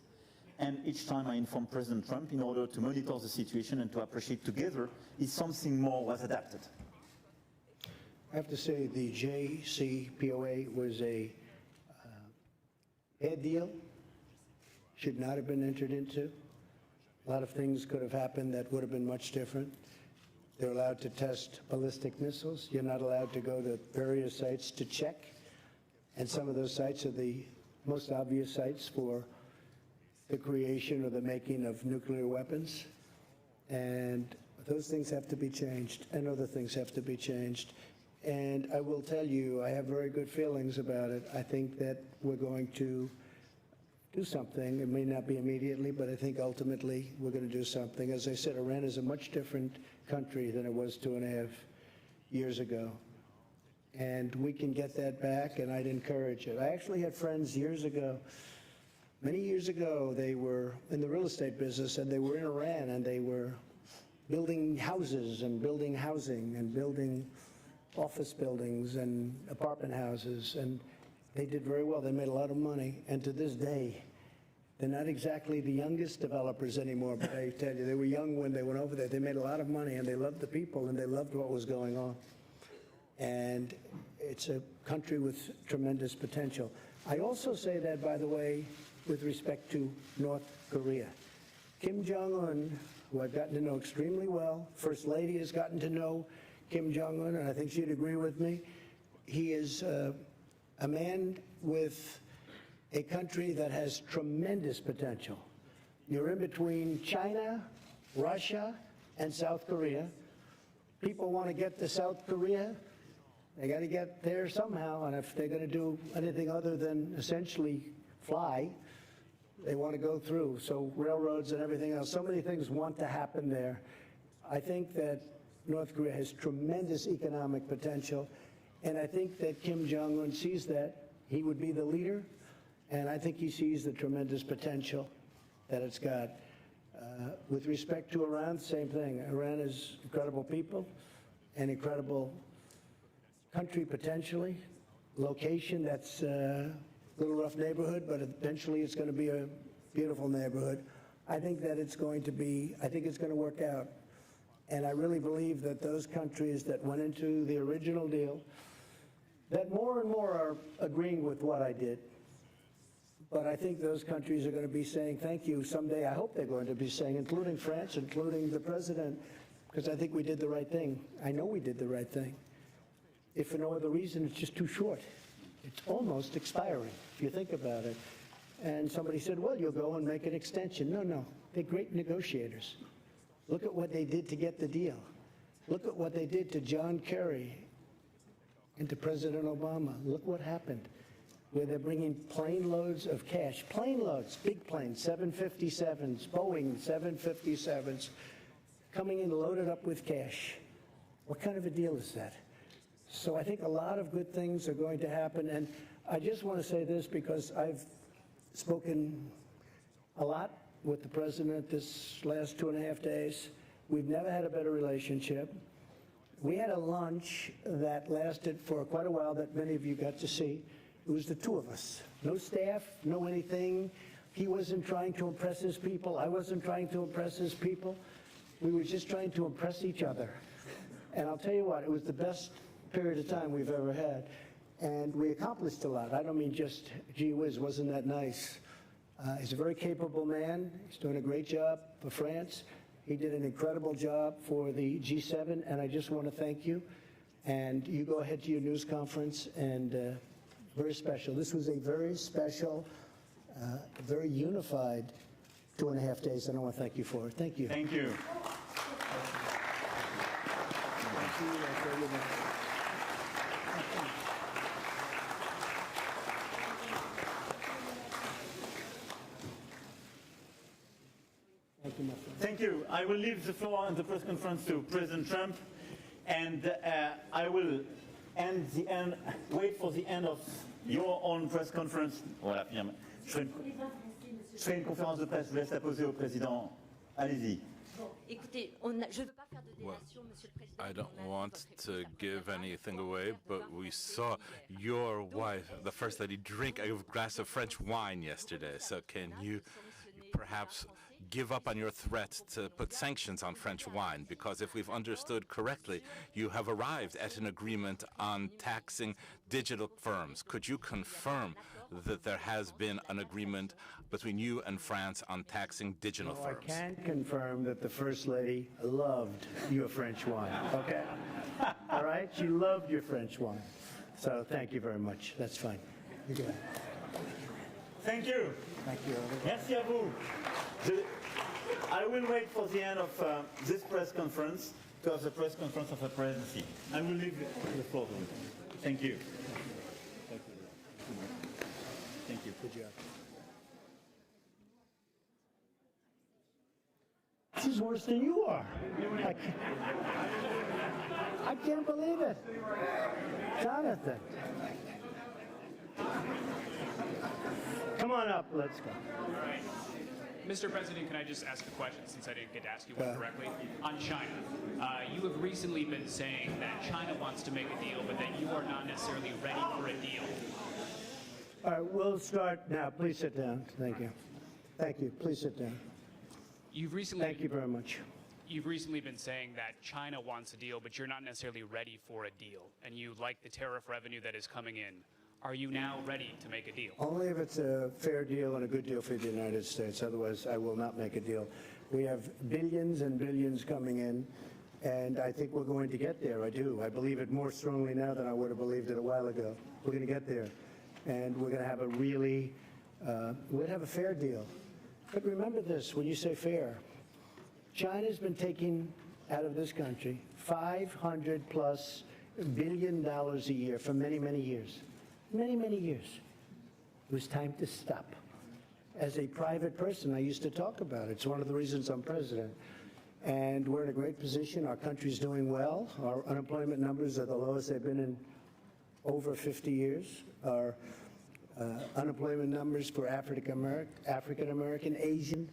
and each time I inform President Trump in order to monitor the situation and to appreciate together if something more was adapted. I have to say the JCPOA was a bad deal, should not have been entered into. A lot of things could have happened that would have been much different. They're allowed to test ballistic missiles. You're not allowed to go to various sites to check. And some of those sites are the most obvious sites for the creation or the making of nuclear weapons. And those things have to be changed, and other things have to be changed. And I will tell you, I have very good feelings about it. I think that we're going to do something. It may not be immediately, but I think ultimately we're going to do something. As I said, Iran is a much different country than it was 2.5 years ago. And we can get that back, and I'd encourage it. I actually had friends years ago, many years ago, they were in the real estate business, and they were in Iran, and they were building houses and building housing and building office buildings and apartment houses, and they did very well. They made a lot of money, and to this day, they're not exactly the youngest developers anymore, but I tell you, they were young when they went over there. They made a lot of money, and they loved the people, and they loved what was going on. And it's a country with tremendous potential. I also say that, by the way, with respect to North Korea. Kim Jong-un, who I've gotten to know extremely well, First Lady has gotten to know Kim Jong-un, and I think she'd agree with me. He is a man with a country that has tremendous potential. You're in between China, Russia, and South Korea. People want to get to South Korea. They got to get there somehow, and if they're going to do anything other than essentially fly, they want to go through. So railroads and everything else, so many things want to happen there. I think that North Korea has tremendous economic potential, and I think that Kim Jong-un sees that. He would be the leader, and I think he sees the tremendous potential that it's got. With respect to Iran, same thing. Iran is incredible people, an incredible country potentially, location that's a little rough neighborhood, but eventually it's going to be a beautiful neighborhood. I think that it's going to work out. And I really believe that those countries that went into the original deal, that more and more are agreeing with what I did. But I think those countries are going to be saying thank you someday. I hope they're going to be saying, including France, including the president, because I think we did the right thing. I know we did the right thing. If for no other reason, it's just too short. It's almost expiring, if you think about it. And somebody said, well, you'll go and make an extension. No, they're great negotiators. Look at what they did to get the deal. Look at what they did to John Kerry and to President Obama. Look what happened, where they're bringing plane loads of cash, plane loads, big planes, 757s, Boeing 757s, coming in loaded up with cash. What kind of a deal is that? So I think a lot of good things are going to happen. And I just want to say this because I've spoken a lot with the president this last 2.5 days. We've never had a better relationship. We had a lunch that lasted for quite a while that many of you got to see. It was the two of us. No staff, no anything. He wasn't trying to impress his people. I wasn't trying to impress his people. We were just trying to impress each other. And I'll tell you what, it was the best period of time we've ever had. And we accomplished a lot. I don't mean just, gee whiz, wasn't that nice? He's a very capable man. He's doing a great job for France. He did an incredible job for the G-7, and I just want to thank you. And you go ahead to your news conference, and very special. This was a very special, very unified 2.5 days, and I want to thank you for it. Thank you. Thank you. Thank you. I will leave the floor and the press conference to President Trump, and I will wait for the end of your own press conference. Voilà, finalement. Je ferai une conférence de presse. Je laisse la poser au président. Allez-y. Écoutez, je ne veux pas faire de délation, Monsieur le Président. I don't want to give anything away, but we saw your wife, the First Lady, drink a glass of French wine yesterday. So can you perhaps give up on your threat to put sanctions on French wine? Because if we've understood correctly, you have arrived at an agreement on taxing digital firms. Could you confirm that there has been an agreement between you and France on taxing digital firms? I can confirm that the First Lady loved your French wine, okay? All right? She loved your French wine. So thank you very much. That's fine. You go ahead. Thank you. Thank you. Merci à vous. I will wait for the end of this press conference to have the press conference of the presidency. I will leave the floor to you. Thank you. Thank you. Good job. This is worse than you are. I can't believe it. Jonathan. Come on up, let's go. Mr. President, can I just ask a question since I didn't get to ask you one directly? On China, you have recently been saying that China wants to make a deal, but that you are not necessarily ready for a deal. All right, we'll start now. Please sit down. Thank you. Thank you. Please sit down. Thank you very much. You've recently been saying that China wants a deal, but you're not necessarily ready for a deal, and you like the tariff revenue that is coming in. Are you now ready to make a deal? Only if it's a fair deal and a good deal for the United States. Otherwise, I will not make a deal. We have billions and billions coming in, and I think we're going to get there. I do. I believe it more strongly now than I would have believed it a while ago. We're going to get there, and we're going to have a really, we'll have a fair deal. But remember this, when you say fair, China's been taking out of this country $500+ billion a year for many, many years. Many, many years. It was time to stop. As a private person, I used to talk about it. It's one of the reasons I'm president. And we're in a great position. Our country's doing well. Our unemployment numbers are the lowest they've been in over 50 years. Our unemployment numbers for African American, Asian,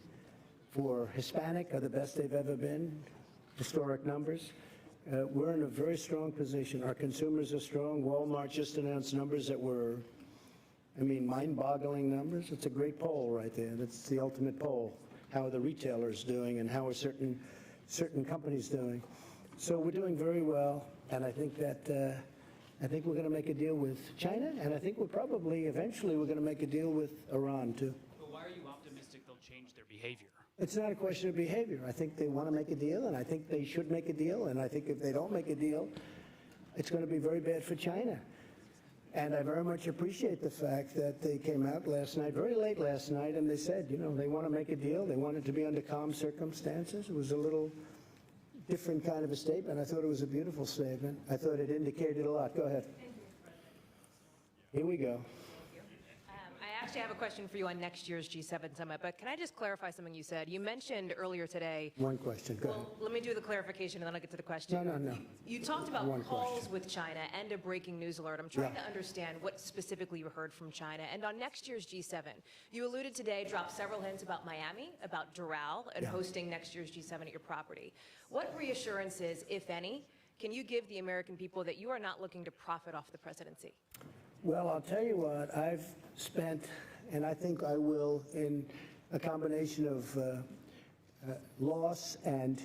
for Hispanic are the best they've ever been. Historic numbers. We're in a very strong position. Our consumers are strong. Walmart just announced numbers that were, mind-boggling numbers. It's a great poll right there. That's the ultimate poll. How are the retailers doing and how are certain companies doing? So we're doing very well, and I think that we're going to make a deal with China, and I think eventually we're going to make a deal with Iran too. But why are you optimistic they'll change their behavior? It's not a question of behavior. I think they want to make a deal, and I think they should make a deal, and I think if they don't make a deal, it's going to be very bad for China. And I very much appreciate the fact that they came out last night, very late last night, and they said, they want to make a deal. They want it to be under calm circumstances. It was a little different kind of a statement. I thought it was a beautiful statement. I thought it indicated a lot. Go ahead. Here we go. I actually have a question for you on next year's G7 summit, but can I just clarify something you said? You mentioned earlier today. One question, go ahead. Well, let me do the clarification and then I'll get to the question. No. You talked about One calls question. with China and a breaking news alert. I'm trying to understand what specifically you heard from China. And on next year's G7, you alluded today, dropped several hints about Miami, about Doral, and hosting next year's G7 at your property. What reassurances, if any, can you give the American people that you are not looking to profit off the presidency? Well, I'll tell you what, I've spent, and I think I will, in a combination of loss and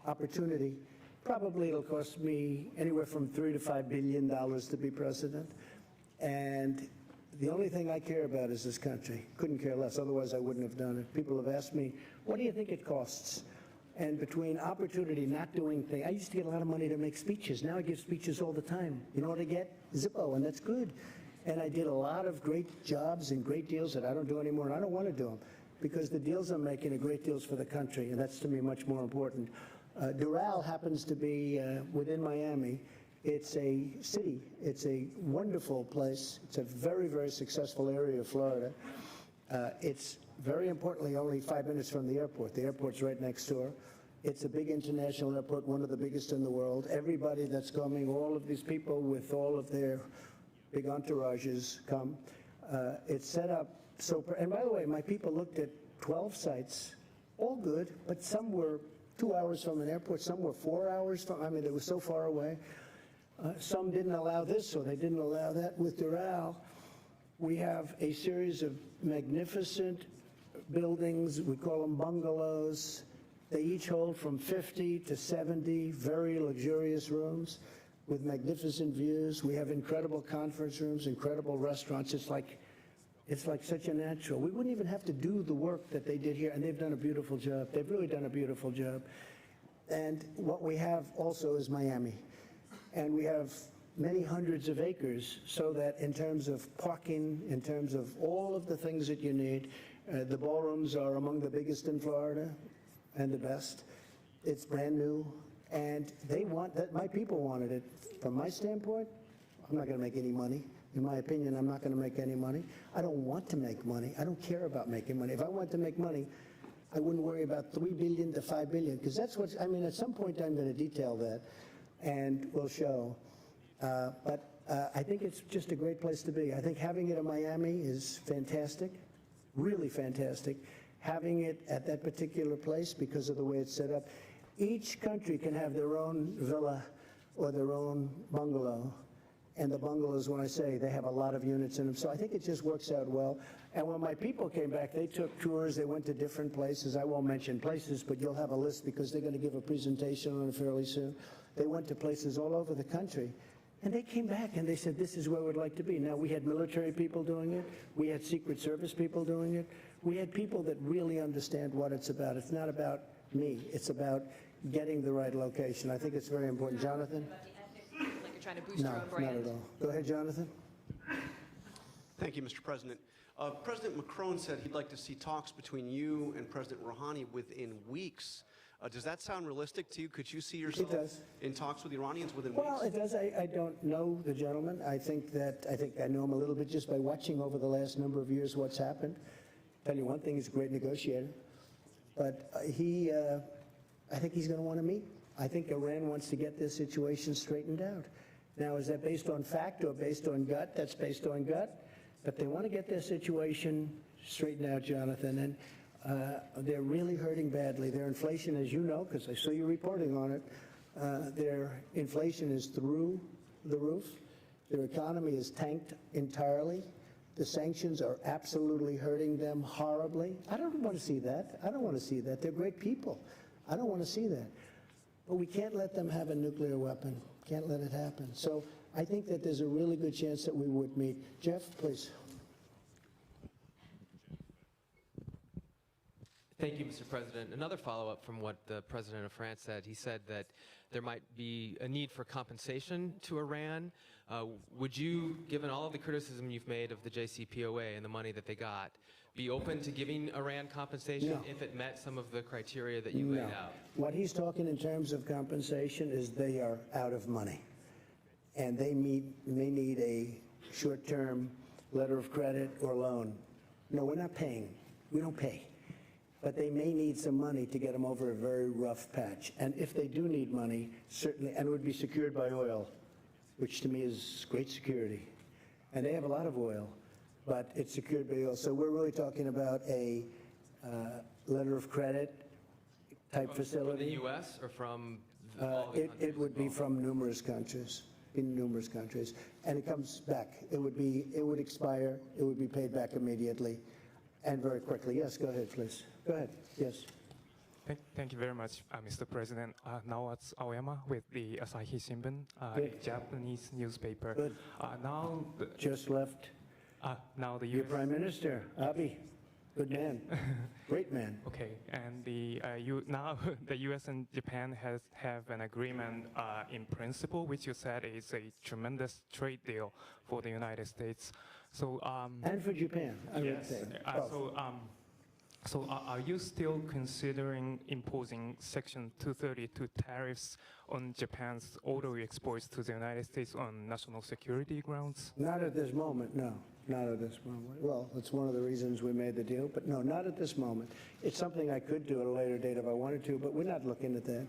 opportunity, probably it'll cost me anywhere from $3 to $5 billion to be president. And the only thing I care about is this country. Couldn't care less, otherwise I wouldn't have done it. People have asked me, what do you think it costs? And between opportunity, not doing things, I used to get a lot of money to make speeches. Now I give speeches all the time. You know what I get? Zippo, and that's good. And I did a lot of great jobs and great deals that I don't do anymore, and I don't want to do them because the deals I'm making are great deals for the country, and that's to me much more important. Doral happens to be within Miami. It's a city. It's a wonderful place. It's a very, very successful area of Florida. It's very importantly only 5 minutes from the airport. The airport's right next door. It's a big international airport, one of the biggest in the world. Everybody that's coming, all of these people with all of their big entourages come. It's set up so, and by the way, my people looked at 12 sites, all good, but some were 2 hours from an airport, some were 4 hours from, it was so far away. Some didn't allow this, or they didn't allow that. With Doral, we have a series of magnificent buildings, we call them bungalows. They each hold from 50 to 70 very luxurious rooms with magnificent views. We have incredible conference rooms, incredible restaurants. It's like such a natural. We wouldn't even have to do the work that they did here, and they've done a beautiful job. They've really done a beautiful job. And what we have also is Miami. And we have many hundreds of acres, so that in terms of parking, in terms of all of the things that you need, the ballrooms are among the biggest in Florida and the best. It's brand new. And they want that. My people wanted it. From my standpoint, I'm not going to make any money. In my opinion, I'm not going to make any money. I don't want to make money. I don't care about making money. If I wanted to make money, I wouldn't worry about $3 billion to $5 billion, because that's what, at some point I'm going to detail that. and will show. But I think it's just a great place to be. I think having it in Miami is fantastic, really fantastic. Having it at that particular place because of the way it's set up. Each country can have their own villa or their own bungalow. And the bungalows, when I say, they have a lot of units in them. So I think it just works out well. And when my people came back, they took tours. They went to different places. I won't mention places, but you'll have a list because they're going to give a presentation on it fairly soon. They went to places all over the country. And they came back and they said, this is where we'd like to be. Now, we had military people doing it. We had Secret Service people doing it. We had people that really understand what it's about. It's not about me. It's about getting the right location. I think it's very important. Jonathan? Like you're trying to boost your own brand. Not at all. Go ahead, Jonathan. Thank you, Mr. President. President Macron said he'd like to see talks between you and President Rouhani within weeks. Does that sound realistic to you? Could you see yourself in talks with the Iranians within weeks? Well, it does. I don't know the gentleman. I think I know him a little bit just by watching over the last number of years what's happened. Tell you one thing, he's a great negotiator. But I think he's going to want to meet. I think Iran wants to get this situation straightened out. Now, is that based on fact or based on gut? That's based on gut. But they want to get their situation straightened out, Jonathan. And they're really hurting badly. Their inflation, as you know, because I saw you reporting on it, their inflation is through the roof. Their economy is tanked entirely. The sanctions are absolutely hurting them horribly. I don't want to see that. I don't want to see that. They're great people. I don't want to see that. But we can't let them have a nuclear weapon. Can't let it happen. So I think that there's a really good chance that we would meet. Jeff, please. Thank you, Mr. President. Another follow-up from what the President of France said. He said that there might be a need for compensation to Iran. Would you, given all of the criticism you've made of the JCPOA and the money that they got, be open to giving Iran compensation if it met some of the criteria that you laid out? What he's talking in terms of compensation is they are out of money. And they need a short-term letter of credit or loan. No, we're not paying. We don't pay. But they may need some money to get them over a very rough patch. And if they do need money, certainly, and it would be secured by oil, which to me is great security. And they have a lot of oil, but it's secured by oil. So we're really talking about a letter of credit type facility. From the U.S. or from It would be from numerous countries, in numerous countries. And it comes back. It would expire. It would be paid back immediately and very quickly. Yes, go ahead, please. Go ahead. Yes. Thank you very much, Mr. President. Now it's Aoyama with the Asahi Shimbun, a Japanese newspaper. Good. Now just left. Now the Your US Prime Minister, Abe. Good man. Great man. Okay, and now the U.S. and Japan have an agreement in principle, which you said is a tremendous trade deal for the United States. So and for Japan, I would say. So are you still considering imposing Section 232 tariffs on Japan's auto exports to the United States on national security grounds? Not at this moment, no. Not at this moment. Well, it's one of the reasons we made the deal, but no, not at this moment. It's something I could do at a later date if I wanted to, but we're not looking at that.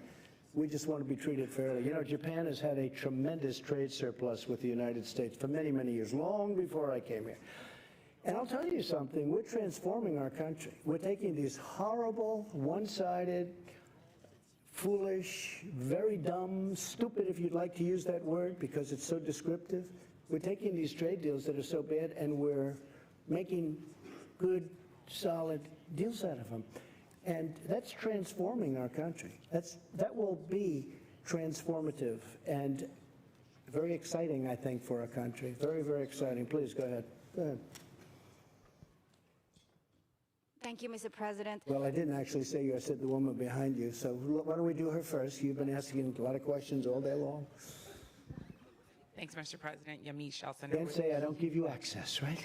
We just want to be treated fairly. You know, Japan has had a tremendous trade surplus with the United States for many, many years, long before I came here. And I'll tell you something, we're transforming our country. We're taking these horrible, one-sided, foolish, very dumb, stupid, if you'd like to use that word, because it's so descriptive. We're taking these trade deals that are so bad, and we're making good, solid deals out of them. And that's transforming our country. That will be transformative and very exciting, I think, for our country. Very, very exciting. Please, go ahead. Go ahead. Thank you, Mr. President. Well, I didn't actually say you. I said the woman behind you. So why don't we do her first? You've been asking a lot of questions all day long. Thanks, Mr. President. Yamiche Shelton. Can't say I don't give you access, right?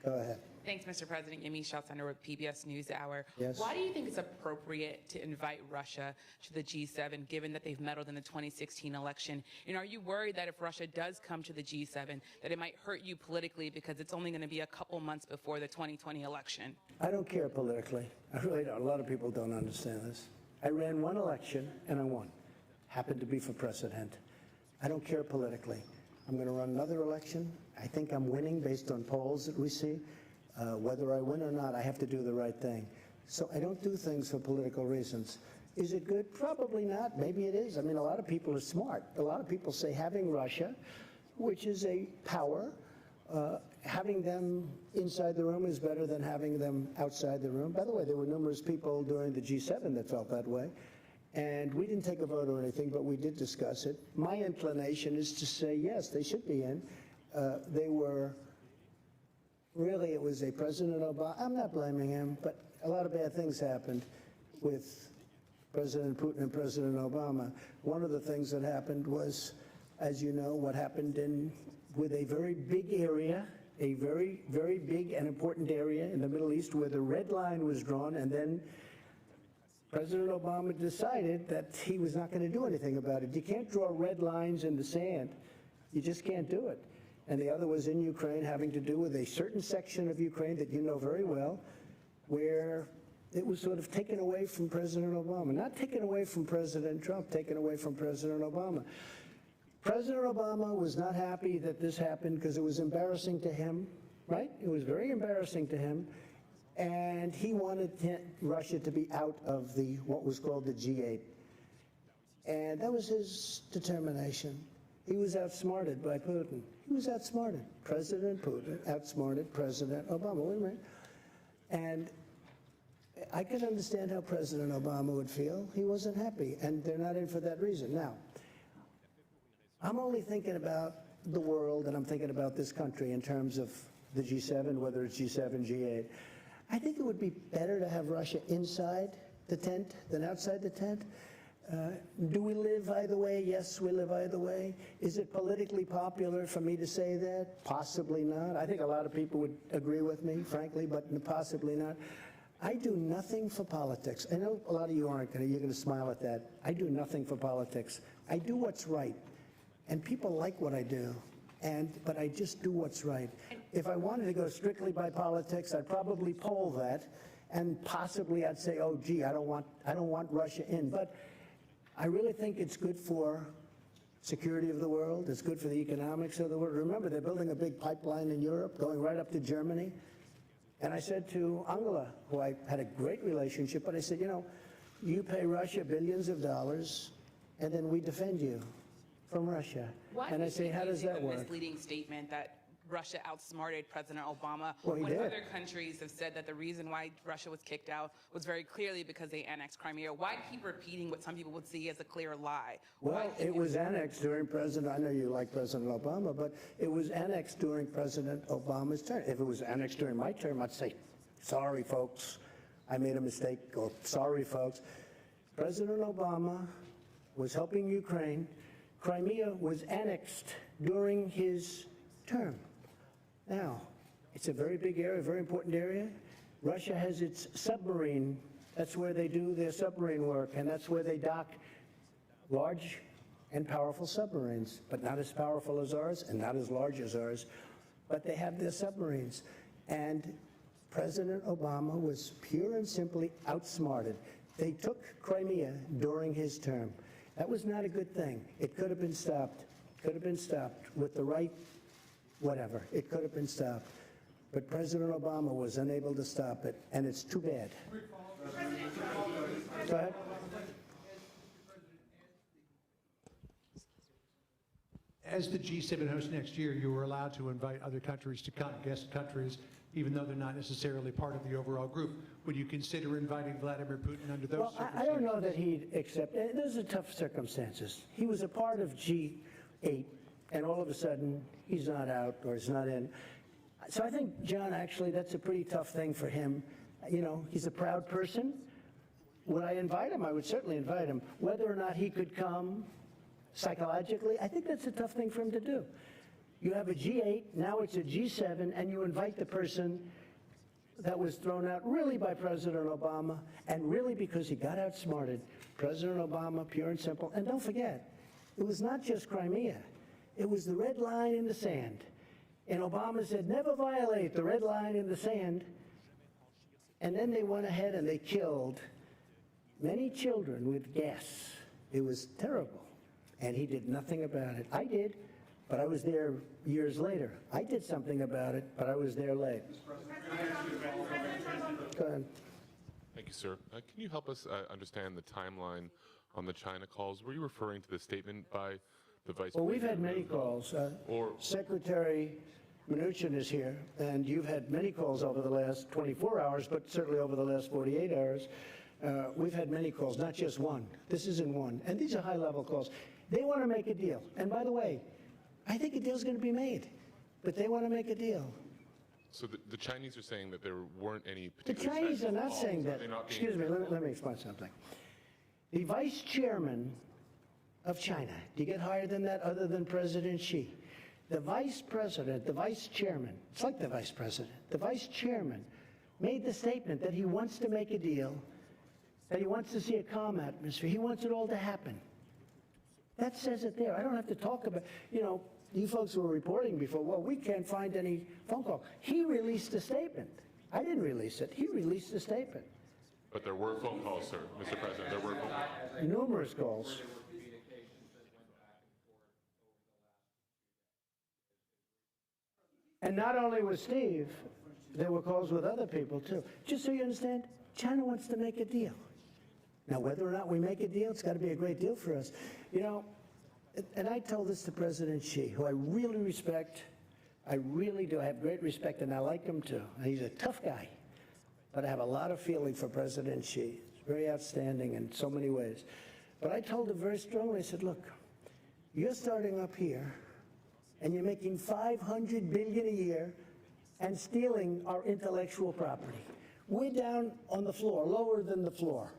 Go ahead. Thanks, Mr. President. Yamiche Shelton with PBS NewsHour. Yes. Why do you think it's appropriate to invite Russia to the G7, given that they've meddled in the 2016 election? And are you worried that if Russia does come to the G7, that it might hurt you politically because it's only going to be a couple months before the 2020 election? I don't care politically. I really don't. A lot of people don't understand this. I ran one election, and I won. happen to be for president. I don't care politically. I'm going to run another election. I think I'm winning based on polls that we see. Whether I win or not, I have to do the right thing. So I don't do things for political reasons. Is it good? Probably not. Maybe it is. I mean, a lot of people are smart. A lot of people say having Russia, which is a power, having them inside the room is better than having them outside the room. By the way, there were numerous people during the G7 that felt that way. And we didn't take a vote or anything, but we did discuss it. My inclination is to say, yes, they should be in. They were, really, it was a President Obama. I'm not blaming him, but a lot of bad things happened with President Putin and President Obama. One of the things that happened was, as you know, what happened with a very big area, a very, very big and important area in the Middle East where the red line was drawn, and then President Obama decided that he was not going to do anything about it. You can't draw red lines in the sand. You just can't do it. And the other was in Ukraine, having to do with a certain section of Ukraine that you know very well, where it was sort of taken away from President Obama. Not taken away from President Trump, taken away from President Obama. President Obama was not happy that this happened because it was embarrassing to him, right? It was very embarrassing to him. And he wanted Russia to be out of what was called the G8. And that was his determination. He was outsmarted by Putin. He was outsmarted. President Putin outsmarted President Obama. Wait a minute. And I could understand how President Obama would feel. He wasn't happy, and they're not in for that reason. Now, I'm only thinking about the world, and I'm thinking about this country in terms of the G7, whether it's G7, G8. I think it would be better to have Russia inside the tent than outside the tent. Do we live either way? Yes, we live either way. Is it politically popular for me to say that? Possibly not. I think a lot of people would agree with me, frankly, but possibly not. I do nothing for politics. I know a lot of you aren't going to, you're going to smile at that. I do nothing for politics. I do what's right. And people like what I do. But I just do what's right. If I wanted to go strictly by politics, I'd probably poll that, and possibly I'd say, oh, gee, I don't want Russia in. But I really think it's good for security of the world. It's good for the economics of the world. Remember, they're building a big pipeline in Europe, going right up to Germany. And I said to Angela, who I had a great relationship, but I said, you know, you pay Russia billions of dollars, and then we defend you from Russia. And I say, how does that work? A misleading statement that Russia outsmarted President Obama. Well, he when did. Other countries have said that the reason why Russia was kicked out was very clearly because they annexed Crimea. Why keep repeating what some people would see as a clear lie? Well, it was annexed during President, I know you like President Obama, but it was annexed during President Obama's term. If it was annexed during my term, I'd say, sorry, folks, I made a mistake, or sorry, folks. President Obama was helping Ukraine. Crimea was annexed during his term. Now, it's a very big area, very important area. Russia has its submarine. That's where they do their submarine work, and that's where they dock large and powerful submarines, but not as powerful as ours and not as large as ours. But they have their submarines. And President Obama was pure and simply outsmarted. They took Crimea during his term. That was not a good thing. It could have been stopped. Could have been stopped with the right whatever. It could have been stopped. But President Obama was unable to stop it, and it's too bad. Go ahead. As the G7 host next year, you were allowed to invite other countries to come, guest countries, even though they're not necessarily part of the overall group. Would you consider inviting Vladimir Putin under those circumstances? I don't know that he'd accept. Those are tough circumstances. He was a part of G8, and all of a sudden, he's not out or he's not in. So I think, John, actually, that's a pretty tough thing for him. You know, he's a proud person. Would I invite him? I would certainly invite him. Whether or not he could come psychologically, I think that's a tough thing for him to do. You have a G8, now it's a G7, and you invite the person that was thrown out really by President Obama, and really because he got outsmarted. President Obama, pure and simple. And don't forget, it was not just Crimea. It was the red line in the sand. And Obama said, never violate the red line in the sand. And then they went ahead and they killed many children with gas. It was terrible. And he did nothing about it. I did, but I was there years later. I did something about it, but I was there late. Go ahead. Thank you, sir. Can you help us understand the timeline on the China calls? Were you referring to the statement by the Vice President? Well, we've had many calls. Secretary Mnuchin is here, and you've had many calls over the last 24 hours, but certainly over the last 48 hours. We've had many calls, not just one. This isn't one. And these are high-level calls. They want to make a deal. And by the way, I think a deal's going to be made, but they want to make a deal. So the Chinese are saying that there weren't any The particular Chinese are not calls. saying Are that. they not being- Excuse me, let me explain something. The vice chairman of China, do you get higher than that other than President Xi? The vice president, the vice chairman, it's like the vice president, the vice chairman made the statement that he wants to make a deal, that he wants to see a calm atmosphere. He wants it all to happen. That says it there. I don't have to talk about, you folks were reporting before, well, we can't find any phone call. He released a statement. I didn't release it. He released a statement. But there were phone calls, sir, Mr. President. There were phone calls. Numerous calls. And not only with Steve, there were calls with other people too. Just so you understand, China wants to make a deal. Now, whether or not we make a deal, it's got to be a great deal for us. And I told this to President Xi, who I really respect. I really do. I have great respect, and I like him too. He's a tough guy. But I have a lot of feeling for President Xi. He's very outstanding in so many ways. But I told him very strongly, I said, look, you're starting up here, and you're making $500 billion a year and stealing our intellectual property. We're down on the floor, lower than the floor.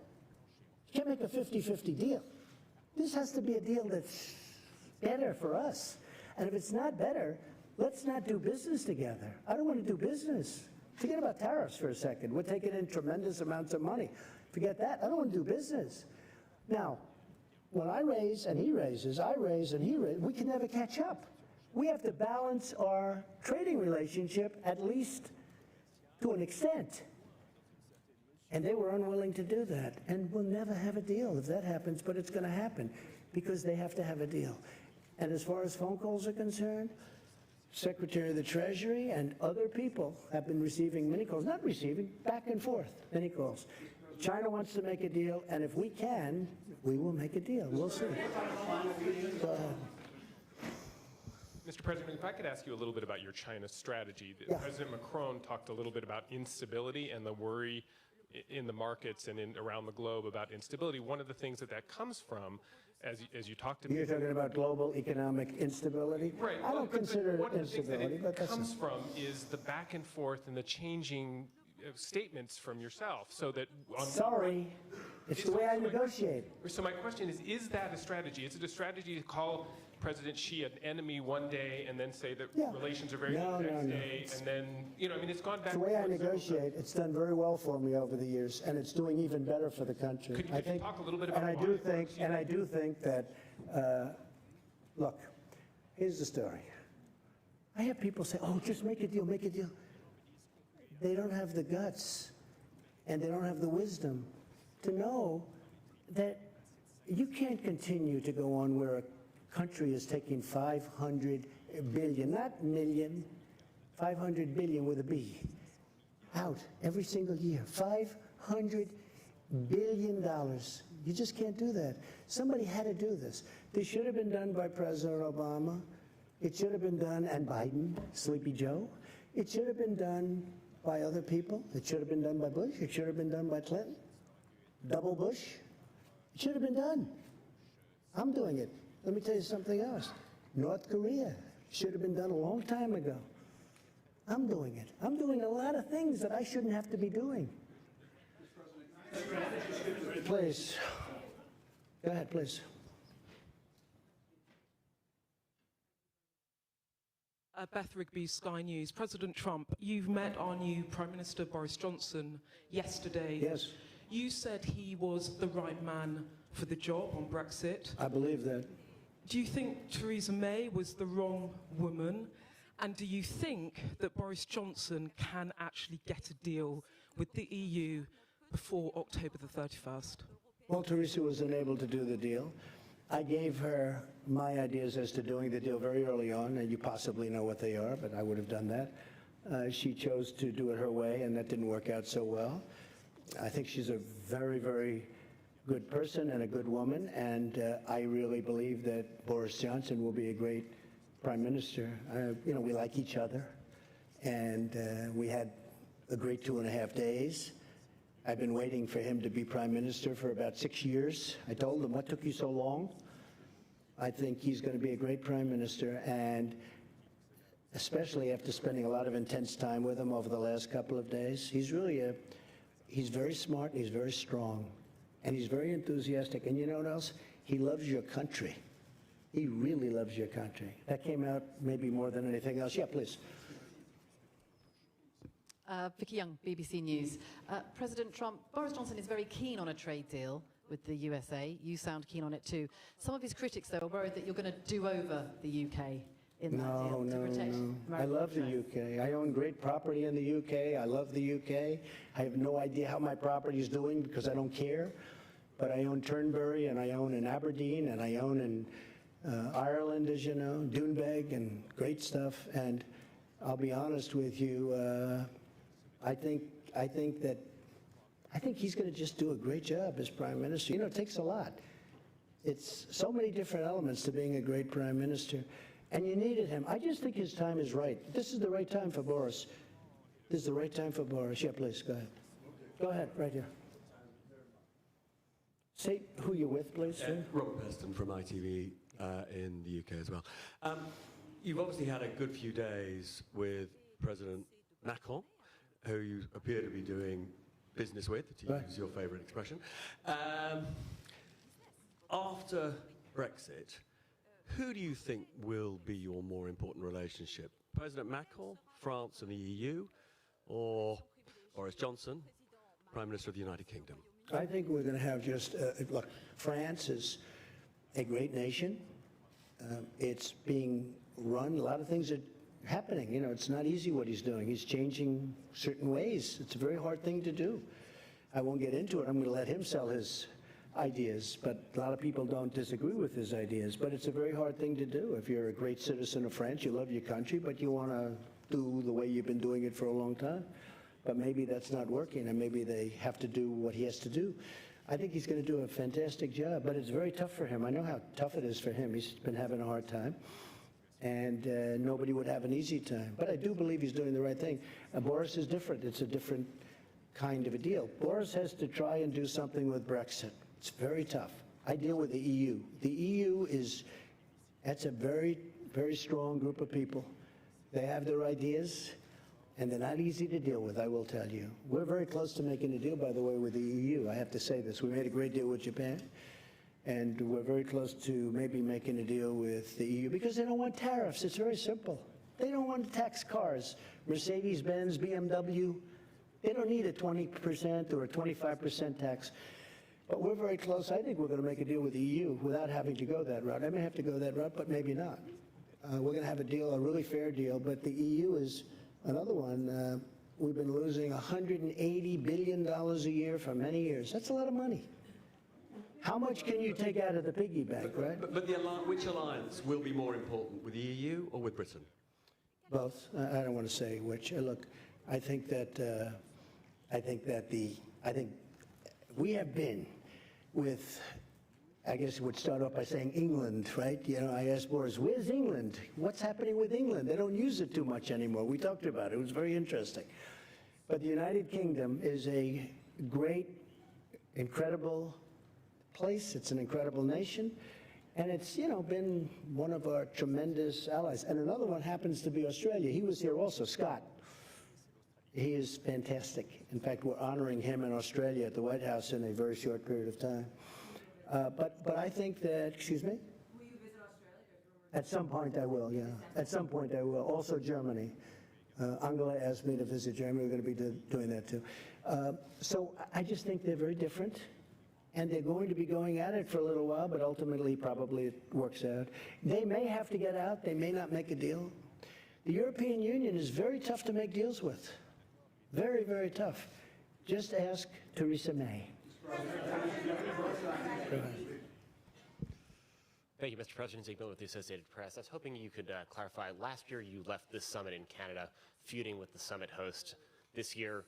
You can't make a 50-50 deal. This has to be a deal that's better for us. And if it's not better, let's not do business together. I don't want to do business. Forget about tariffs for a second. We're taking in tremendous amounts of money. Forget that. I don't want to do business. Now, when I raise and he raises, I raise and he raises, we can never catch up. We have to balance our trading relationship at least to an extent. And they were unwilling to do that. And we'll never have a deal if that happens, but it's going to happen because they have to have a deal. And as far as phone calls are concerned, Secretary of the Treasury and other people have been receiving many calls, not receiving, back and forth, many calls. China wants to make a deal, and if we can, we will make a deal. We'll see. Go ahead. Mr. President, if I could ask you a little bit about your China strategy. Yeah. President Macron talked a little bit about instability and the worry in the markets and around the globe about instability. One of the things that comes from, as you talked to me. You're talking about global economic instability? Right. I don't consider it one of the things instability, that but it that's comes from is the back and forth and the changing statements from yourself, so that. Sorry, it's the way I negotiate. So my question is that a strategy? Is it a strategy to call President Xi an enemy one day and then say that relations are very good the next day, and then, it's gone back. It's the way I negotiate. It's done very well for me over the years, and it's doing even better for the country. Could you talk a little bit about and I do think that, look, here's the story. I have people say, oh, just make a deal, make a deal. They don't have the guts, and they don't have the wisdom to know that you can't continue to go on where a country is taking 500 billion, not million, 500 billion with a B, out every single year. $500 billion. You just can't do that. Somebody had to do this. This should have been done by President Obama. It should have been done, and Biden, Sleepy Joe. It should have been done by other people. It should have been done by Bush. It should have been done by Clinton. Double Bush. It should have been done. I'm doing it. Let me tell you something else. North Korea should have been done a long time ago. I'm doing it. I'm doing a lot of things that I shouldn't have to be doing. Please. Go ahead, please. Beth Rigby, Sky News. President Trump, you've met our new Prime Minister Boris Johnson yesterday. Yes. You said he was the right man for the job on Brexit. I believe that. Do you think Theresa May was the wrong woman? And do you think that Boris Johnson can actually get a deal with the EU before October the 31st? Well, Teresa was unable to do the deal. I gave her my ideas as to doing the deal very early on, and you possibly know what they are, but I would have done that. She chose to do it her way, and that didn't work out so well. I think she's a very, very good person and a good woman, and I really believe that Boris Johnson will be a great prime minister. You know, we like each other, and we had a great 2.5 days. I've been waiting for him to be prime minister for about 6 years. I told him, what took you so long? I think he's going to be a great prime minister, and especially after spending a lot of intense time with him over the last couple of days. He's really he's very smart, he's very strong, and he's very enthusiastic. And you know what else? He loves your country. He really loves your country. That came out maybe more than anything else. Yeah, please. Vicky Young, BBC News. President Trump, Boris Johnson is very keen on a trade deal with the USA. You sound keen on it too. Some of his critics, though, are worried that you're going to do over the UK in that deal to protect American I love the interests. UK. I own great property in the UK. I love the UK. I have no idea how my property is doing because I don't care. But I own Turnberry, and I own in Aberdeen, and I own in Ireland, as you know, Doonbeg, and great stuff. And I'll be honest with you, I think he's going to just do a great job as prime minister. You know, it takes a lot. It's so many different elements to being a great prime minister. And you needed him. I just think his time is right. This is the right time for Boris. This is the right time for Boris. Yeah, please, go ahead. Go ahead, right here. Say who you're with, please. Robert Peston from ITV in the UK as well. You've obviously had a good few days with President Macron, who you appear to be doing business with, to use your favourite expression. After Brexit, who do you think will be your more important relationship? President Macron, France and the EU, or Boris Johnson, Prime Minister of the United Kingdom? I think we're going to have just, look, France is a great nation. It's being run, a lot of things are happening. You know, it's not easy what he's doing. He's changing certain ways. It's a very hard thing to do. I won't get into it. I'm going to let him sell his ideas, but a lot of people don't disagree with his ideas. But it's a very hard thing to do. If you're a great citizen of France, you love your country, but you want to do the way you've been doing it for a long time. But maybe that's not working, and maybe they have to do what he has to do. I think he's going to do a fantastic job, but it's very tough for him. I know how tough it is for him. He's been having a hard time, and nobody would have an easy time. But I do believe he's doing the right thing. Boris is different. It's a different kind of a deal. Boris has to try and do something with Brexit. It's very tough. I deal with the EU. The EU that's a very, very strong group of people. They have their ideas, and they're not easy to deal with, I will tell you. We're very close to making a deal, by the way, with the EU. I have to say this. We made a great deal with Japan, and we're very close to maybe making a deal with the EU because they don't want tariffs. It's very simple. They don't want to tax cars. Mercedes-Benz, BMW, they don't need a 20% or a 25% tax. But we're very close. I think we're going to make a deal with the EU without having to go that route. I may have to go that route, but maybe not. We're going to have a deal, a really fair deal, but the EU is another one. We've been losing $180 billion a year for many years. That's a lot of money. How much can you take out of the piggy bank, right? But which alliance will be more important, with the EU or with Britain? Both. I don't want to say which. Look, I think we have been with, I guess it would start off by saying England, right? You know, I asked Boris, where's England? What's happening with England? They don't use it too much anymore. We talked about it. It was very interesting. But the United Kingdom is a great, incredible place. It's an incredible nation. And it's, you know, been one of our tremendous allies. And another one happens to be Australia. He was here also, Scott. He is fantastic. In fact, we're honoring him in Australia at the White House in a very short period of time. But I think that, excuse me? Will you visit Australia? At some point I will, yeah. At some point I will. Also Germany. Angela asked me to visit Germany. We're going to be doing that too. So I just think they're very different. And they're going to be going at it for a little while, but ultimately probably it works out. They may have to get out. They may not make a deal. The European Union is very tough to make deals with. Very, very tough. Just ask Theresa May. Go ahead. Thank you, Mr. President. Ziegler with the Associated Press. I was hoping you could clarify. Last year, you left this summit in Canada, feuding with the summit host. This year,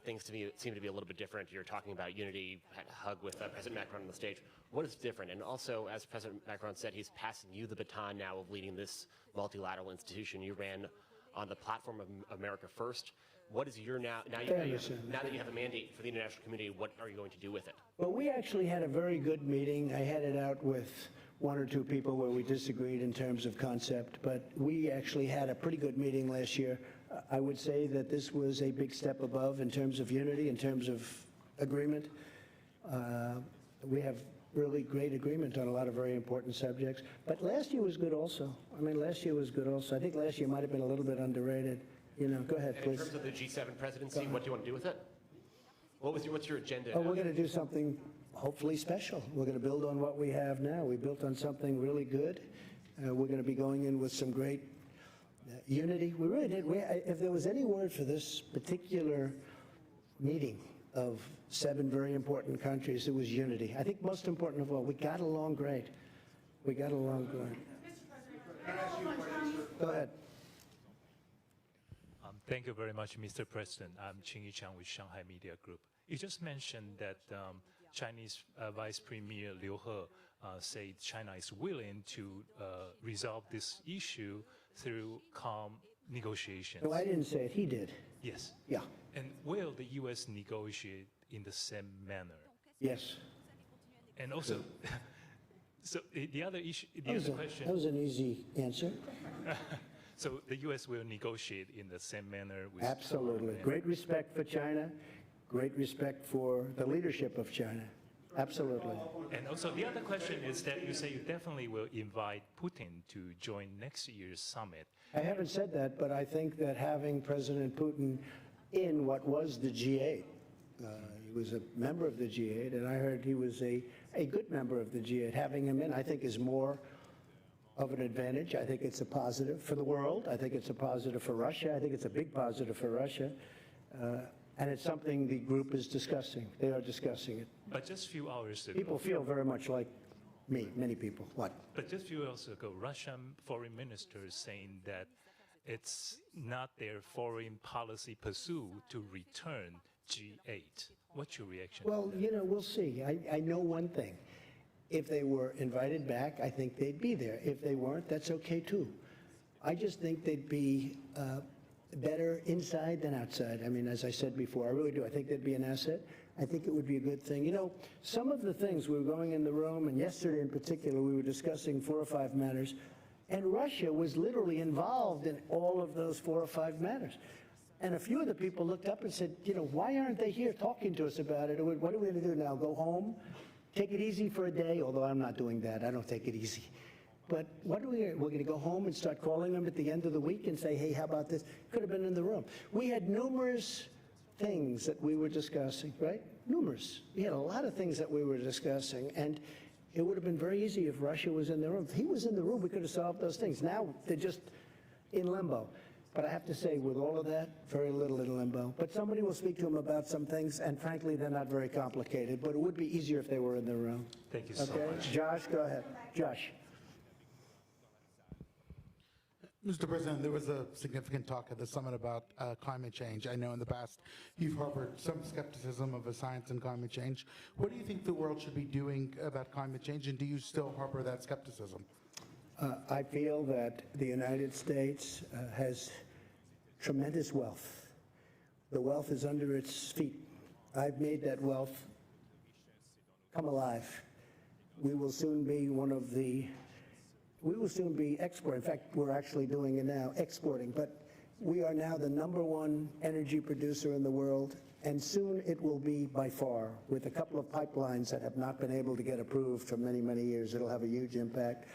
things seem to be a little bit different. You're talking about unity, had a hug with President Macron on the stage. What is different? And also, as President Macron said, he's passing you the baton now of leading this multilateral institution. You ran on the platform of America First. What is your now that you have a mandate for the international community, what are you going to do with it? Well, we actually had a very good meeting. I had it out with one or two people where we disagreed in terms of concept, but we actually had a pretty good meeting last year. I would say that this was a big step above in terms of unity, in terms of agreement. We have really great agreement on a lot of very important subjects. But last year was good also. I mean, last year was good also. I think last year might have been a little bit underrated. You know, go ahead, please. In terms of the G7 presidency, what do you want to do with it? What's your agenda? Oh, we're going to do something hopefully special. We're going to build on what we have now. We built on something really good. We're going to be going in with some great unity. We really did. If there was any word for this particular meeting of 7 very important countries, it was unity. I think most important of all, we got along great. We got along great. Go ahead. Thank you very much, Mr. President. I'm Qing Yichang with Shanghai Media Group. You just mentioned that Chinese Vice Premier Liu He said China is willing to resolve this issue through calm negotiations. No, I didn't say it. He did. Yes. Yeah. And will the U.S. negotiate in the same manner? Yes. And also, so the other issue, the other question. That was an easy answer. So the U.S. will negotiate in the same manner with Absolutely. Great respect for China, great respect for the leadership of China. Absolutely. And also the other question is that you say you definitely will invite Putin to join next year's summit. I haven't said that, but I think that having President Putin in what was the G8, he was a member of the G8, and I heard he was a good member of the G8. Having him in, I think, is more of an advantage. I think it's a positive for the world. I think it's a positive for Russia. I think it's a big positive for Russia. And it's something the group is discussing. They are discussing it. But just a few hours ago. People feel very much like me, many people. What? But just a few hours ago, Russian foreign minister is saying that it's not their foreign policy pursuit to return G8. What's your reaction? Well, you know, we'll see. I know one thing. If they were invited back, I think they'd be there. If they weren't, that's okay too. I just think they'd be better inside than outside. I mean, as I said before, I really do. I think they'd be an asset. I think it would be a good thing. You know, some of the things, we were going in the room, and yesterday in particular, we were discussing 4 or 5 matters, and Russia was literally involved in all of those 4 or 5 matters. And a few of the people looked up and said, you know, why aren't they here talking to us about it? What are we going to do now? Go home? Take it easy for a day? Although I'm not doing that. I don't take it easy. But we're going to go home and start calling them at the end of the week and say, hey, how about this? Could have been in the room. We had numerous things that we were discussing, right? Numerous. We had a lot of things that we were discussing. And it would have been very easy if Russia was in the room. If he was in the room, we could have solved those things. Now they're just in limbo. But I have to say, with all of that, very little in limbo. But somebody will speak to him about some things, and frankly, they're not very complicated. But it would be easier if they were in the room. Thank you so much. Josh, go ahead. Josh. Mr. President, there was a significant talk at the summit about climate change. I know in the past you've harbored some skepticism of science and climate change. What do you think the world should be doing about climate change, and do you still harbor that skepticism? I feel that the United States has tremendous wealth. The wealth is under its feet. I've made that wealth come alive. We will soon be exporting. In fact, we're actually doing it now, exporting. But we are now the #1 energy producer in the world, and soon it will be by far, with a couple of pipelines that have not been able to get approved for many, many years. It'll have a huge impact.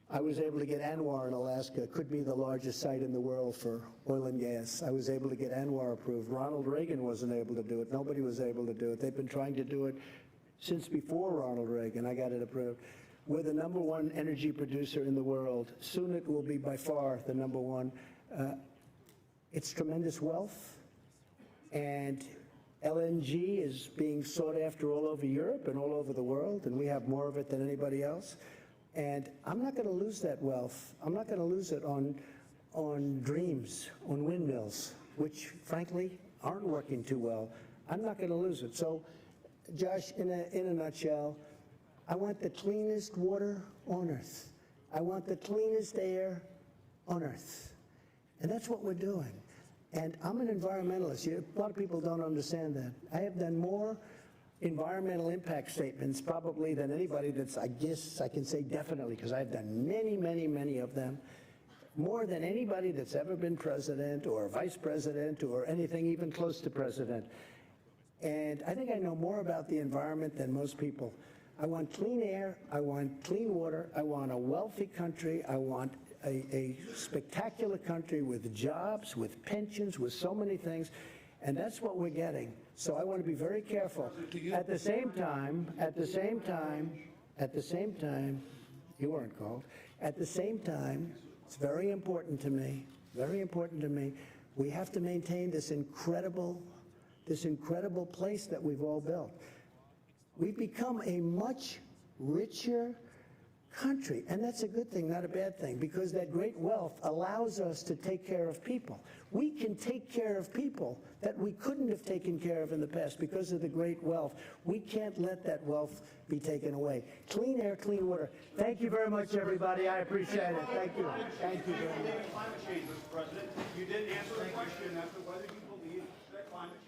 I was able to get ANWR in Alaska, could be the largest site in the world for oil and gas. I was able to get ANWR approved. Ronald Reagan wasn't able to do it. Nobody was able to do it. They've been trying to do it since before Ronald Reagan. I got it approved. We're the #1 energy producer in the world. Soon it will be by far the #1. It's tremendous wealth. And LNG is being sought after all over Europe and all over the world, and we have more of it than anybody else. And I'm not going to lose that wealth. I'm not going to lose it on dreams, on windmills, which, frankly, aren't working too well. I'm not going to lose it. So, Josh, in a nutshell, I want the cleanest water on earth. I want the cleanest air on earth. And that's what we're doing. And I'm an environmentalist. A lot of people don't understand that. I have done more environmental impact statements probably than anybody that's, I guess I can say definitely, because I've done many, many, many of them, more than anybody that's ever been president or vice president or anything even close to president. And I think I know more about the environment than most people. I want clean air, I want clean water, I want a wealthy country, I want a spectacular country with jobs, with pensions, with so many things, and that's what we're getting. So I want to be very careful. At the same time, you weren't called. At the same time, it's very important to me, we have to maintain this incredible place that we've all built. We've become a much richer country, and that's a good thing, not a bad thing, because that great wealth allows us to take care of people. We can take care of people that we couldn't have taken care of in the past because of the great wealth. We can't let that wealth be taken away. Clean air, clean water. Thank you very much, everybody. I appreciate it. Thank you. Thank you very much. Climate change, Mr. President. You didn't answer the question as to whether you believe that climate change